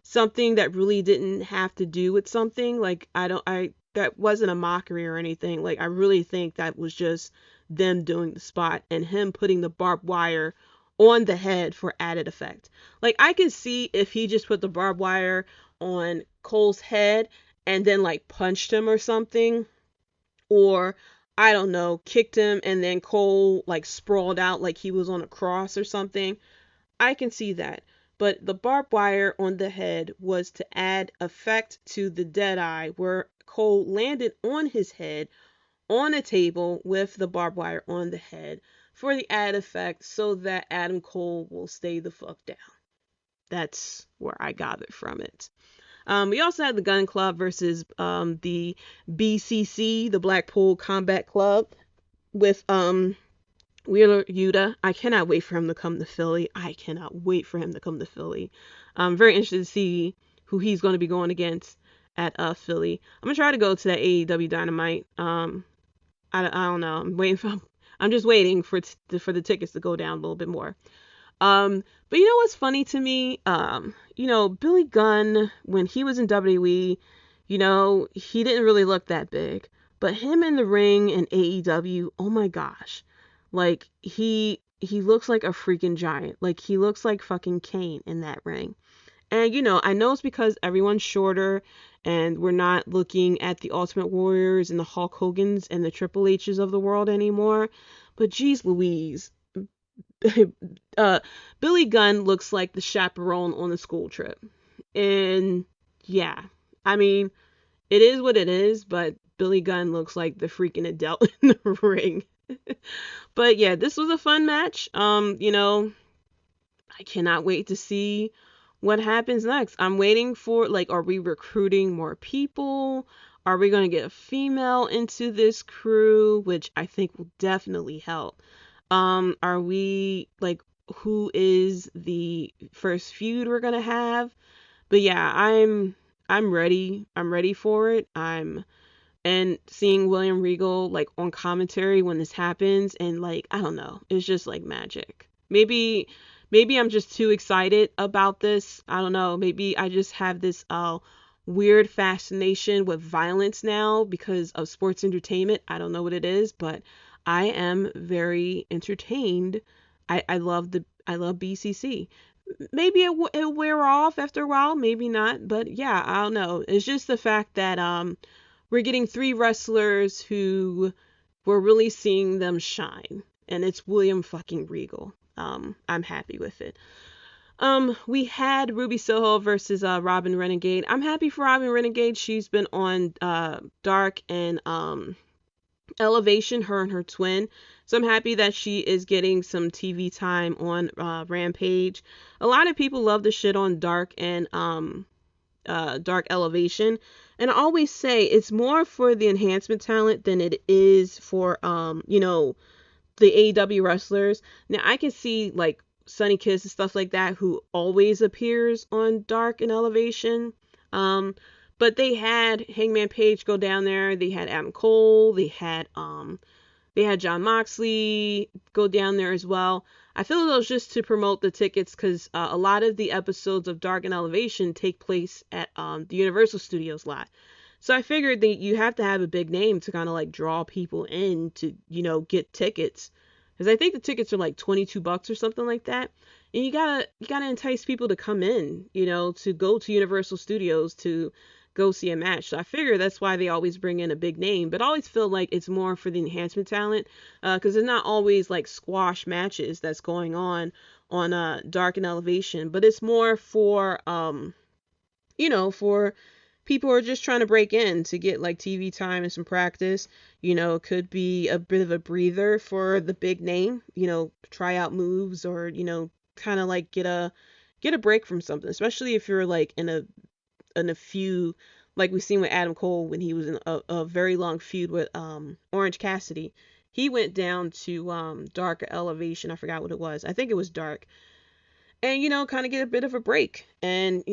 something that really didn't have to do with something. Like, that wasn't a mockery or anything. Like, I really think that was just them doing the spot and him putting the barbed wire on the head for added effect. Like, I could see if he just put the barbed wire on Cole's head and then like punched him or something, or I don't know, kicked him and then Cole like sprawled out like he was on a cross or something. I can see that. But the barbed wire on the head was to add effect to the dead eye, where Cole landed on his head on a table with the barbed wire on the head for the added effect, so that Adam Cole will stay the fuck down. That's where I gathered from it. We also had the Gun Club versus the BCC, the Blackpool Combat Club, with Wheeler Yuta. I cannot wait for him to come to Philly. I'm very interested to see who he's going to be going against at Philly. I'm gonna try to go to that AEW Dynamite. I don't know. I'm just waiting for the tickets to go down a little bit more. But you know what's funny to me? Billy Gunn, when he was in WWE, he didn't really look that big. But him in the ring in AEW, oh my gosh. Like, he looks like a freaking giant. Like, he looks like fucking Kane in that ring. And, I know it's because everyone's shorter and we're not looking at the Ultimate Warriors and the Hulk Hogans and the Triple H's of the world anymore. But geez Louise, Billy Gunn looks like the chaperone on the school trip. And yeah, I mean, it is what it is, but Billy Gunn looks like the freaking adult in the ring. But yeah, this was a fun match. I cannot wait to see what happens next. I'm waiting for, like, are we recruiting more people? Are we going to get a female into this crew, which I think will definitely help? Are we, like, who is the first feud we're going to have? But yeah, I'm ready. I'm ready for it. And seeing William Regal, like, on commentary when this happens, and, like, I don't know, it's just like magic. Maybe I'm just too excited about this. I don't know. Maybe I just have this weird fascination with violence now because of sports entertainment. I don't know what it is, but I am very entertained. I love BCC. Maybe it'll wear off after a while, maybe not, but yeah, I don't know. It's just the fact that we're getting 3 wrestlers who we're really seeing them shine, and it's William fucking Regal. I'm happy with it. We had Ruby Soho versus Robin Renegade. I'm happy for Robin Renegade. She's been on Dark and Elevation, her and her twin. So I'm happy that she is getting some TV time on Rampage. A lot of people love the shit on Dark and Dark Elevation. And I always say it's more for the enhancement talent than it is for the AEW wrestlers. Now I can see like Sunny Kiss and stuff like that, who always appears on Dark and Elevation. But they had Hangman Page go down there. They had Adam Cole. They had Jon Moxley go down there as well. I feel it was just to promote the tickets because a lot of the episodes of Dark and Elevation take place at the Universal Studios lot. So I figured that you have to have a big name to kind of like draw people in to, get tickets. Because I think the tickets are like $22 or something like that. And you gotta entice people to come in, to go to Universal Studios to go see a match. So I figure that's why they always bring in a big name. But I always feel like it's more for the enhancement talent. Because there's not always like squash matches that's going on Dark and Elevation. But it's more for, for people who are just trying to break in to get like TV time and some practice. It could be a bit of a breather for the big name, try out moves or, kind of like get a get a break from something, especially if you're like in a feud like we've seen with Adam Cole when he was in a very long feud with Orange Cassidy. He went down to Dark Elevation. I forgot what it was. I think it was Dark. And, kind of get a bit of a break and,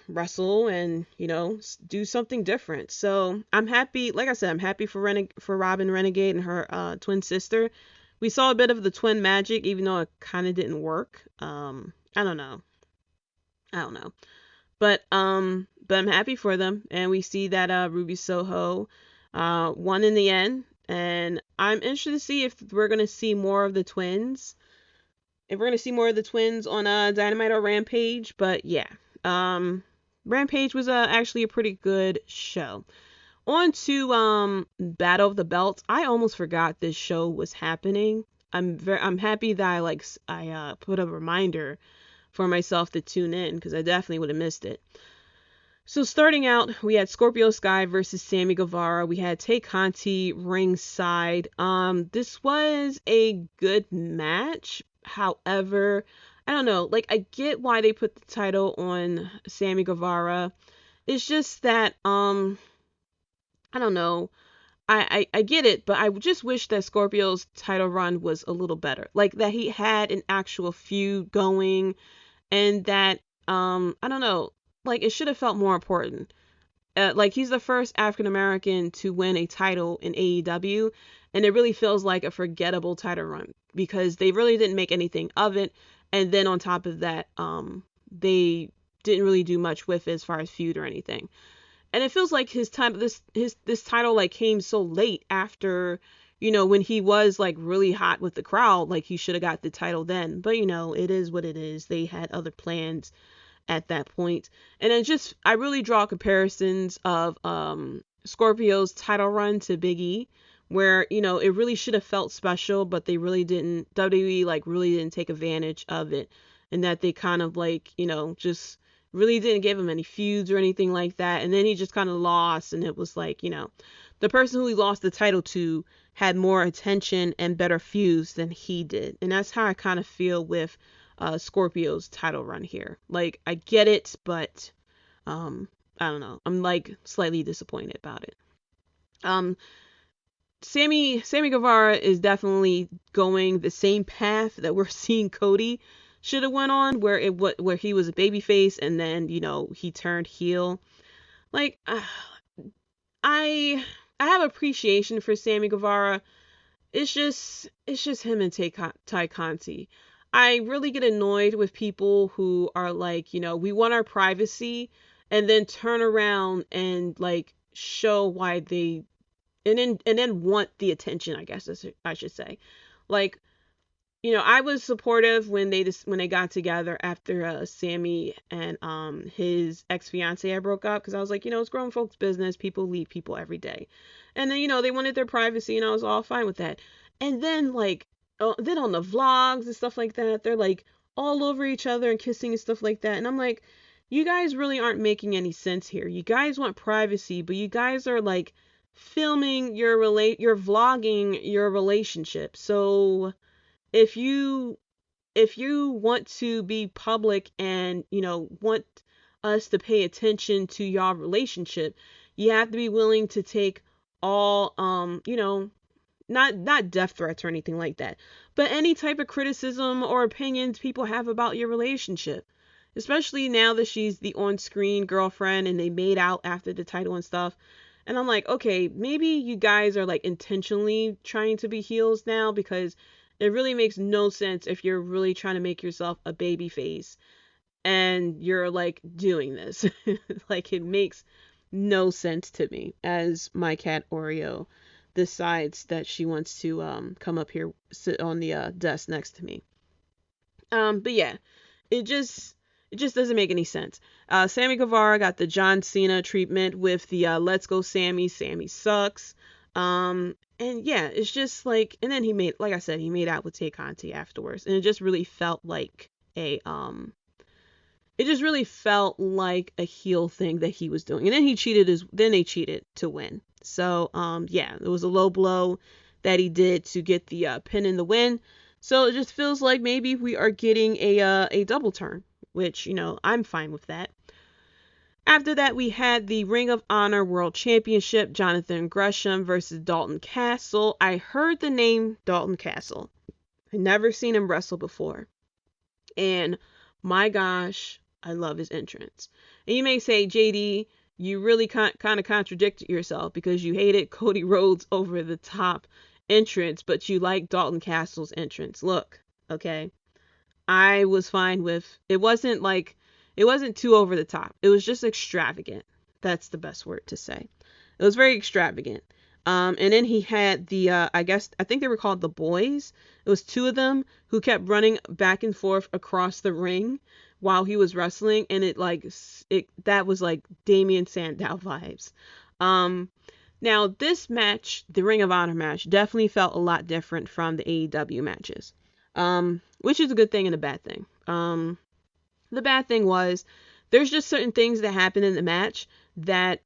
wrestle and, do something different. So I'm happy. Like I said, I'm happy for Robin Renegade and her twin sister. We saw a bit of the twin magic, even though it kind of didn't work. I don't know. But I'm happy for them. And we see that Ruby Soho won in the end. And I'm interested to see if we're going to see more of the twins. If we're going to see more of the twins on Dynamite or Rampage. But yeah, Rampage was actually a pretty good show. On to Battle of the Belts. I almost forgot this show was happening. I'm happy that I put a reminder for myself to tune in, because I definitely would have missed it. So starting out, we had Scorpio Sky versus Sami Guevara. We had Tay Conti ringside. This was a good match. However, I don't know, I get why they put the title on Sami Guevara. It's just that, I don't know. I get it, but I just wish that Scorpio's title run was a little better. That he had an actual feud going, and that, I don't know, it should have felt more important. He's the first African American to win a title in AEW, and it really feels like a forgettable title run because they really didn't make anything of it. And then on top of that, they didn't really do much with it as far as feud or anything. And it feels like this title came so late after, when he was really hot with the crowd. He should have got the title then. But it is what it is. They had other plans at that point. And then I really draw comparisons of Scorpio's title run to Big E, where, it really should have felt special, but they really didn't. WWE really didn't take advantage of it, and that they kind of just really didn't give him any feuds or anything like that. And then he just kind of lost, and it was the person who he lost the title to had more attention and better feuds than he did. And that's how I kind of feel with Scorpio's title run here. I get it, but I don't know. I'm slightly disappointed about it. Sami Guevara is definitely going the same path that we're seeing Cody should have went on, where he was a babyface and then he turned heel. I have appreciation for Sami Guevara. It's just him and Tay Conti. I really get annoyed with people who are we want our privacy, and then turn around and show why they and then want the attention, I guess I should say. I was supportive when they got together after Sami and his ex-fiance broke up, because I was it's grown folks' business. People leave people every day. And then they wanted their privacy, and I was all fine with that. And then then on the vlogs and stuff like that, they're all over each other and kissing and stuff like that. And I'm you guys really aren't making any sense here. You guys want privacy, but you guys are filming you're vlogging your relationship. So if you want to be public and want us to pay attention to your relationship, you have to be willing to take all not death threats or anything like that, but any type of criticism or opinions people have about your relationship, especially now that she's the on-screen girlfriend and they made out after the title and stuff. And I'm okay, maybe you guys are intentionally trying to be heels now, because it really makes no sense if you're really trying to make yourself a baby face and you're doing this. It makes no sense to me, as my cat Oreo decides that she wants to come up here, sit on the desk next to me. But yeah, it just doesn't make any sense. Sami Guevara got the John Cena treatment with the let's go Sami sucks. And yeah, it's just and then he made out with Tay Conti afterwards, and it just really felt like a heel thing that he was doing. And then they cheated to win. So yeah, it was a low blow that he did to get the pin in the win. So it just feels like maybe we are getting a double turn. which, I'm fine with that. After that, we had the Ring of Honor World Championship, Jonathan Gresham versus Dalton Castle. I heard the name Dalton Castle. I'd never seen him wrestle before. And my gosh, I love his entrance. And you may say, Jaydee, you really kind of contradicted yourself because you hated Cody Rhodes over the top entrance, but you like Dalton Castle's entrance. Look, okay, I was fine with it. Wasn't too over the top. It was just extravagant. That's the best word to say. It was very extravagant. And then he had the I think they were called the Boys. It was two of them who kept running back and forth across the ring while he was wrestling, and that was like Damien Sandow vibes. Now this match, the Ring of Honor match, definitely felt a lot different from the AEW matches, which is a good thing and a bad thing. The bad thing was there's just certain things that happen in the match that,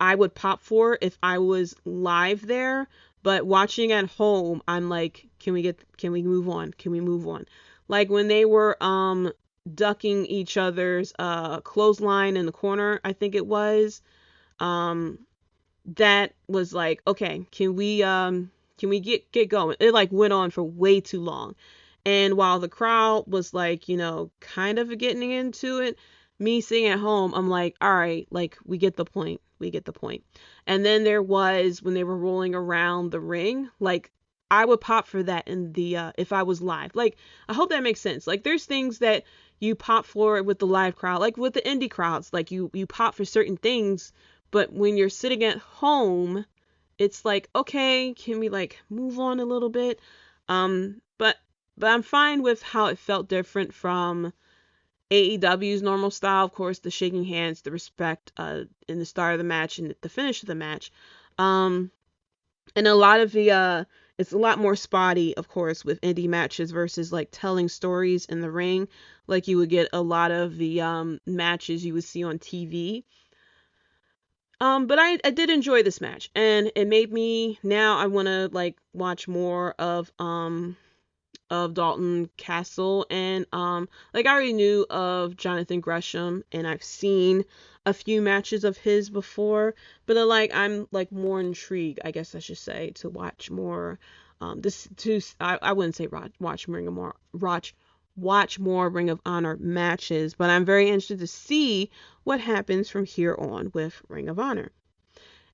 I would pop for if I was live there, but watching at home, I'm like, can we move on? Can we move on? Like when they were ducking each other's clothesline in the corner, I think it was, that was like, okay, can we get going? It like went on for way too long. And while the crowd was like, kind of getting into it, me sitting at home, I'm like, all right, like we get the point. And then there was when they were rolling around the ring, like I would pop for that in the if I was live. Like I hope that makes sense. Like there's things that you pop for with the live crowd, like with the indie crowds, like you pop for certain things, but when you're sitting at home, it's like, okay, can we like move on a little bit? But I'm fine with how it felt different from AEW's normal style. Of course, the shaking hands, the respect in the start of the match and the finish of the match. And a lot of the it's a lot more spotty, of course, with indie matches versus like telling stories in the ring, like you would get a lot of the matches you would see on TV. But I did enjoy this match, and it made me now I want to like watch more of Dalton Castle, and like I already knew of Jonathan Gresham, and I've seen a few matches of his before, but I'm like more intrigued, I guess I should say, to watch more. I wouldn't say watch more Ring of Honor matches, but I'm very interested to see what happens from here on with Ring of Honor.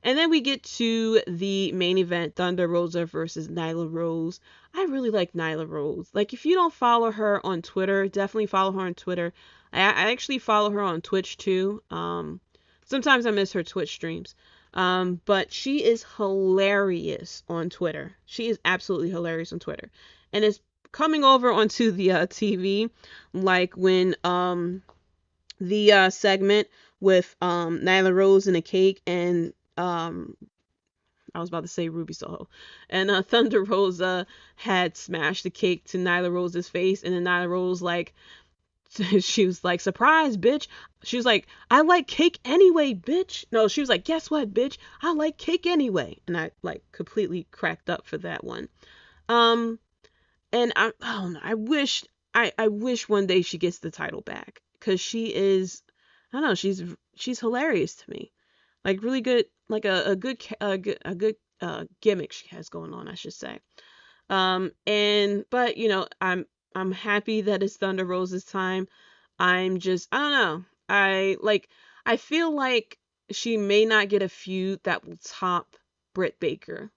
And then we get to the main event, Thunder Rosa versus Nyla Rose. I really like Nyla Rose. Like, if you don't follow her on Twitter, definitely follow her on Twitter. I actually follow her on Twitch, too. Sometimes I miss her Twitch streams. But she is hilarious on Twitter. She is absolutely hilarious on Twitter. And it's coming over onto the TV, like when the segment with Nyla Rose and a cake and I was about to say Ruby Soho, and Thunder Rosa had smashed the cake to Nyla Rose's face, and then Nyla Rose like she was like, surprise, bitch. She was like, I like cake anyway, bitch. No, she was like, guess what, bitch? I like cake anyway. And I like completely cracked up for that one. And I wish one day she gets the title back, because she is, I don't know, she's hilarious to me. Like really good, like a good gimmick she has going on, I should say. But I'm happy that it's Thunder Rosa's time. I don't know. I feel like she may not get a feud that will top Britt Baker.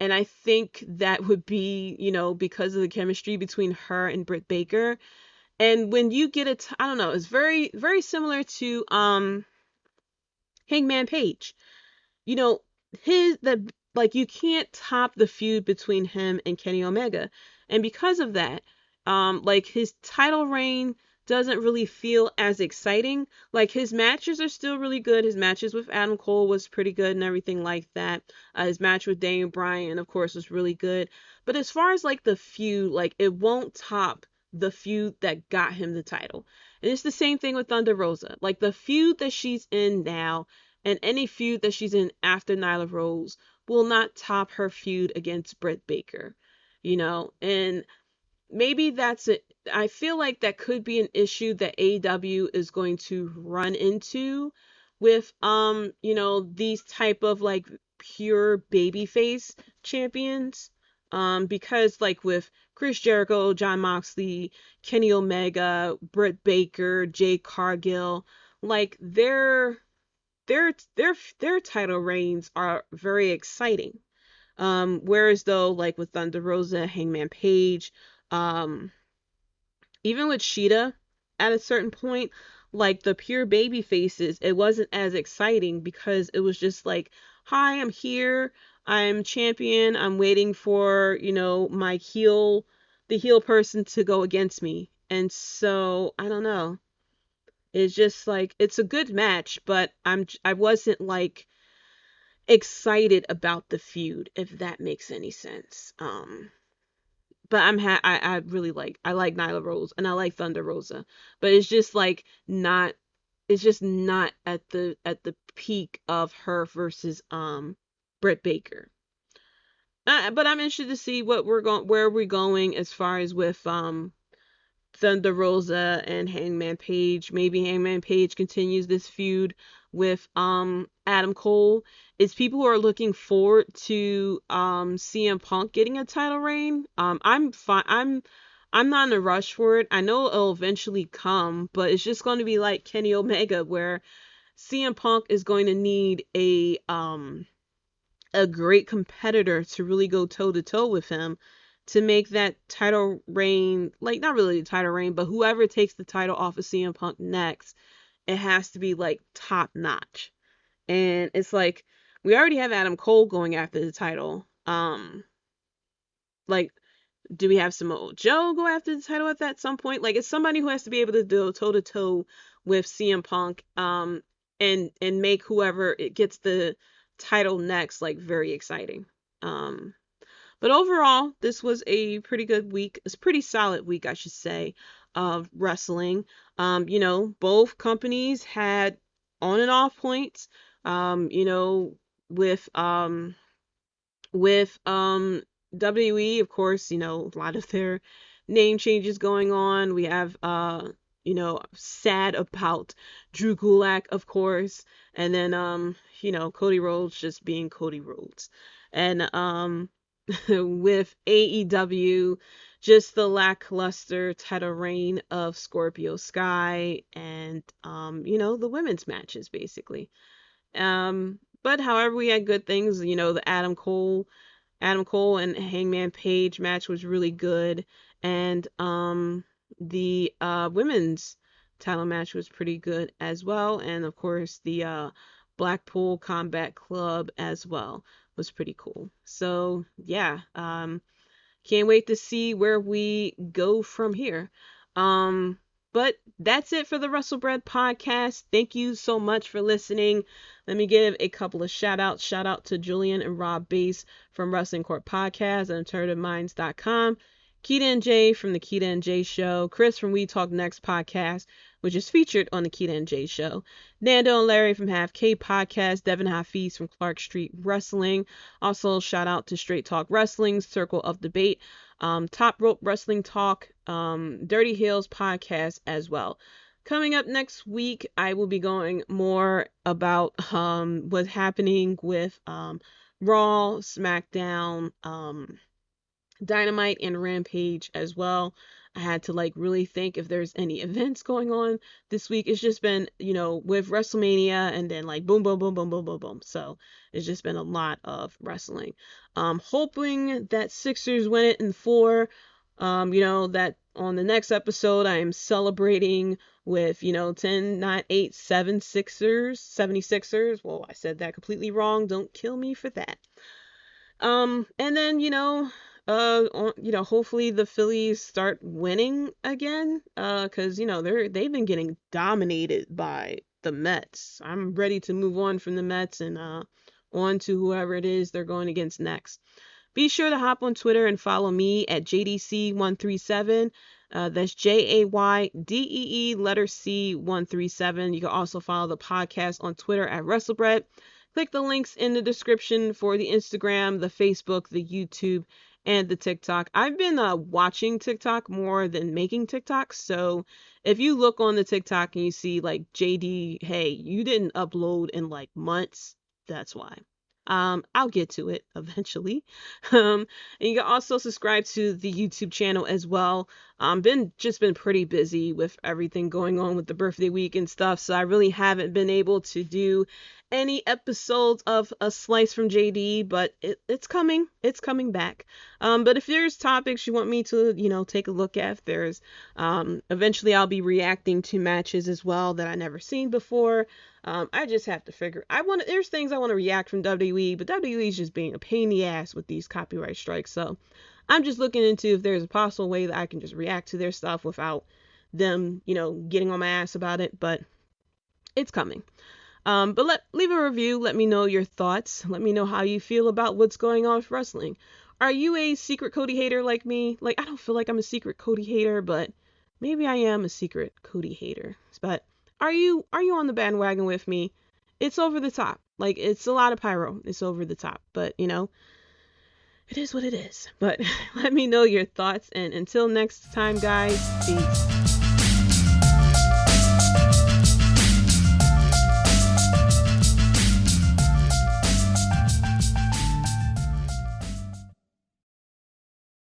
And I think that would be, because of the chemistry between her and Britt Baker. And when you get I don't know, it's very, very similar to Hangman Page. You can't top the feud between him and Kenny Omega. And because of that, his title reign doesn't really feel as exciting. Like, his matches are still really good. His matches with Adam Cole was pretty good and everything like that. His match with Daniel Bryan, of course, was really good. But as far as like the feud, like, it won't top the feud that got him the title. And it's the same thing with Thunder Rosa. Like, the feud that she's in now and any feud that she's in after Nyla Rose will not top her feud against Britt Baker, and maybe that's it. I feel like that could be an issue that AEW is going to run into with these type of like pure babyface champions. Because like with Chris Jericho, Jon Moxley, Kenny Omega, Britt Baker, Jade Cargill, like their title reigns are very exciting. Whereas though like with Thunder Rosa, Hangman Page, um even with Sheeta at a certain point, like the pure baby faces, it wasn't as exciting because it was just like, hi, I'm here, I'm champion, I'm waiting for, the heel person to go against me. And so, I don't know. It's just like it's a good match, but I wasn't like excited about the feud, if that makes any sense. But I really I like Nyla Rose and I like Thunder Rosa, but it's just not at the peak of her versus Britt Baker. But I'm interested to see where we're going as far as with Thunder Rosa and Hangman Page. Maybe Hangman Page continues this feud with Adam Cole. It's people who are looking forward to CM Punk getting a title reign. I'm fine. I'm not in a rush for it. I know it'll eventually come, but it's just going to be like Kenny Omega, where CM Punk is going to need a great competitor to really go toe to toe with him to make that title reign, like not really the title reign, but whoever takes the title off of CM Punk next, it has to be like top notch. And it's like we already have Adam Cole going after the title. Like, do we have Samoa Joe go after the title at that some point? Like, it's somebody who has to be able to do toe to toe with CM Punk, and make whoever it gets the title next like very exciting. But overall, this was a pretty good week. It's a pretty solid week, I should say, of wrestling. Both companies had on and off points. With WWE, of course, a lot of their name changes going on. We have sad about Drew Gulak, of course, and then Cody Rhodes just being Cody Rhodes. And with AEW, just the lackluster title reign of Scorpio Sky and the women's matches basically. But however, we had good things. The Adam Cole and Hangman Page match was really good, and the women's title match was pretty good as well, and of course the Blackpool Combat Club as well was pretty cool. So yeah, can't wait to see where we go from here. But that's it for the Wrestlebread podcast. Thank you so much for listening. Let me give a couple of shout outs. Shout out to Julian and Rob Bass from Wrestling Court Podcast and AlternativeMinds.com. Keita and Jay from the Keita and Jay Show. Chris from We Talk Next Podcast, which is featured on the Keita and Jay Show. Nando and Larry from Half K Podcast. Devin Hafiz from Clark Street Wrestling. Also, shout out to Straight Talk Wrestling, Circle of Debate, Top Rope Wrestling Talk, Dirty Hills Podcast as well. Coming up next week, I will be going more about what's happening with Raw, SmackDown, Dynamite, and Rampage as well. I had to really think if there's any events going on this week. It's just been, with WrestleMania and then boom, boom, boom, boom, boom, boom, boom. So it's just been a lot of wrestling. Hoping that Sixers win it in 4. That on the next episode, I am celebrating with, 10, 9, 8, 7 Sixers, 76ers. Well, I said that completely wrong. Don't kill me for that. And then, hopefully the Phillies start winning again, because they've been getting dominated by the Mets. I'm ready to move on from the Mets and on to whoever it is they're going against next. Be sure to hop on Twitter and follow me at JDC137. That's JAYDEE letter C 137. You can also follow the podcast on Twitter at Wrestlebread. Click the links in the description for the Instagram, the Facebook, the YouTube, and the TikTok. I've been watching TikTok more than making TikToks. So if you look on the TikTok and you see like Jaydee, hey, you didn't upload in like months, that's why. I'll get to it eventually. And you can also subscribe to the YouTube channel as well. Been pretty busy with everything going on with the birthday week and stuff, so I really haven't been able to do any episodes of A Slice from Jaydee, but it's coming. It's coming back. But if there's topics you want me to, take a look at, if there's, eventually I'll be reacting to matches as well that I never seen before. I just have to figure. There's things I want to react from WWE, but WWE is just being a pain in the ass with these copyright strikes. So I'm just looking into if there's a possible way that I can just react to their stuff without them, getting on my ass about it. But it's coming. But leave a review. Let me know your thoughts. Let me know how you feel about what's going on with wrestling. Are you a secret Cody hater like me? Like, I don't feel like I'm a secret Cody hater, but maybe I am a secret Cody hater. But are you on the bandwagon with me? It's over the top. Like, it's a lot of pyro. It's over the top. But, it is what it is. But let me know your thoughts. And until next time, guys, peace.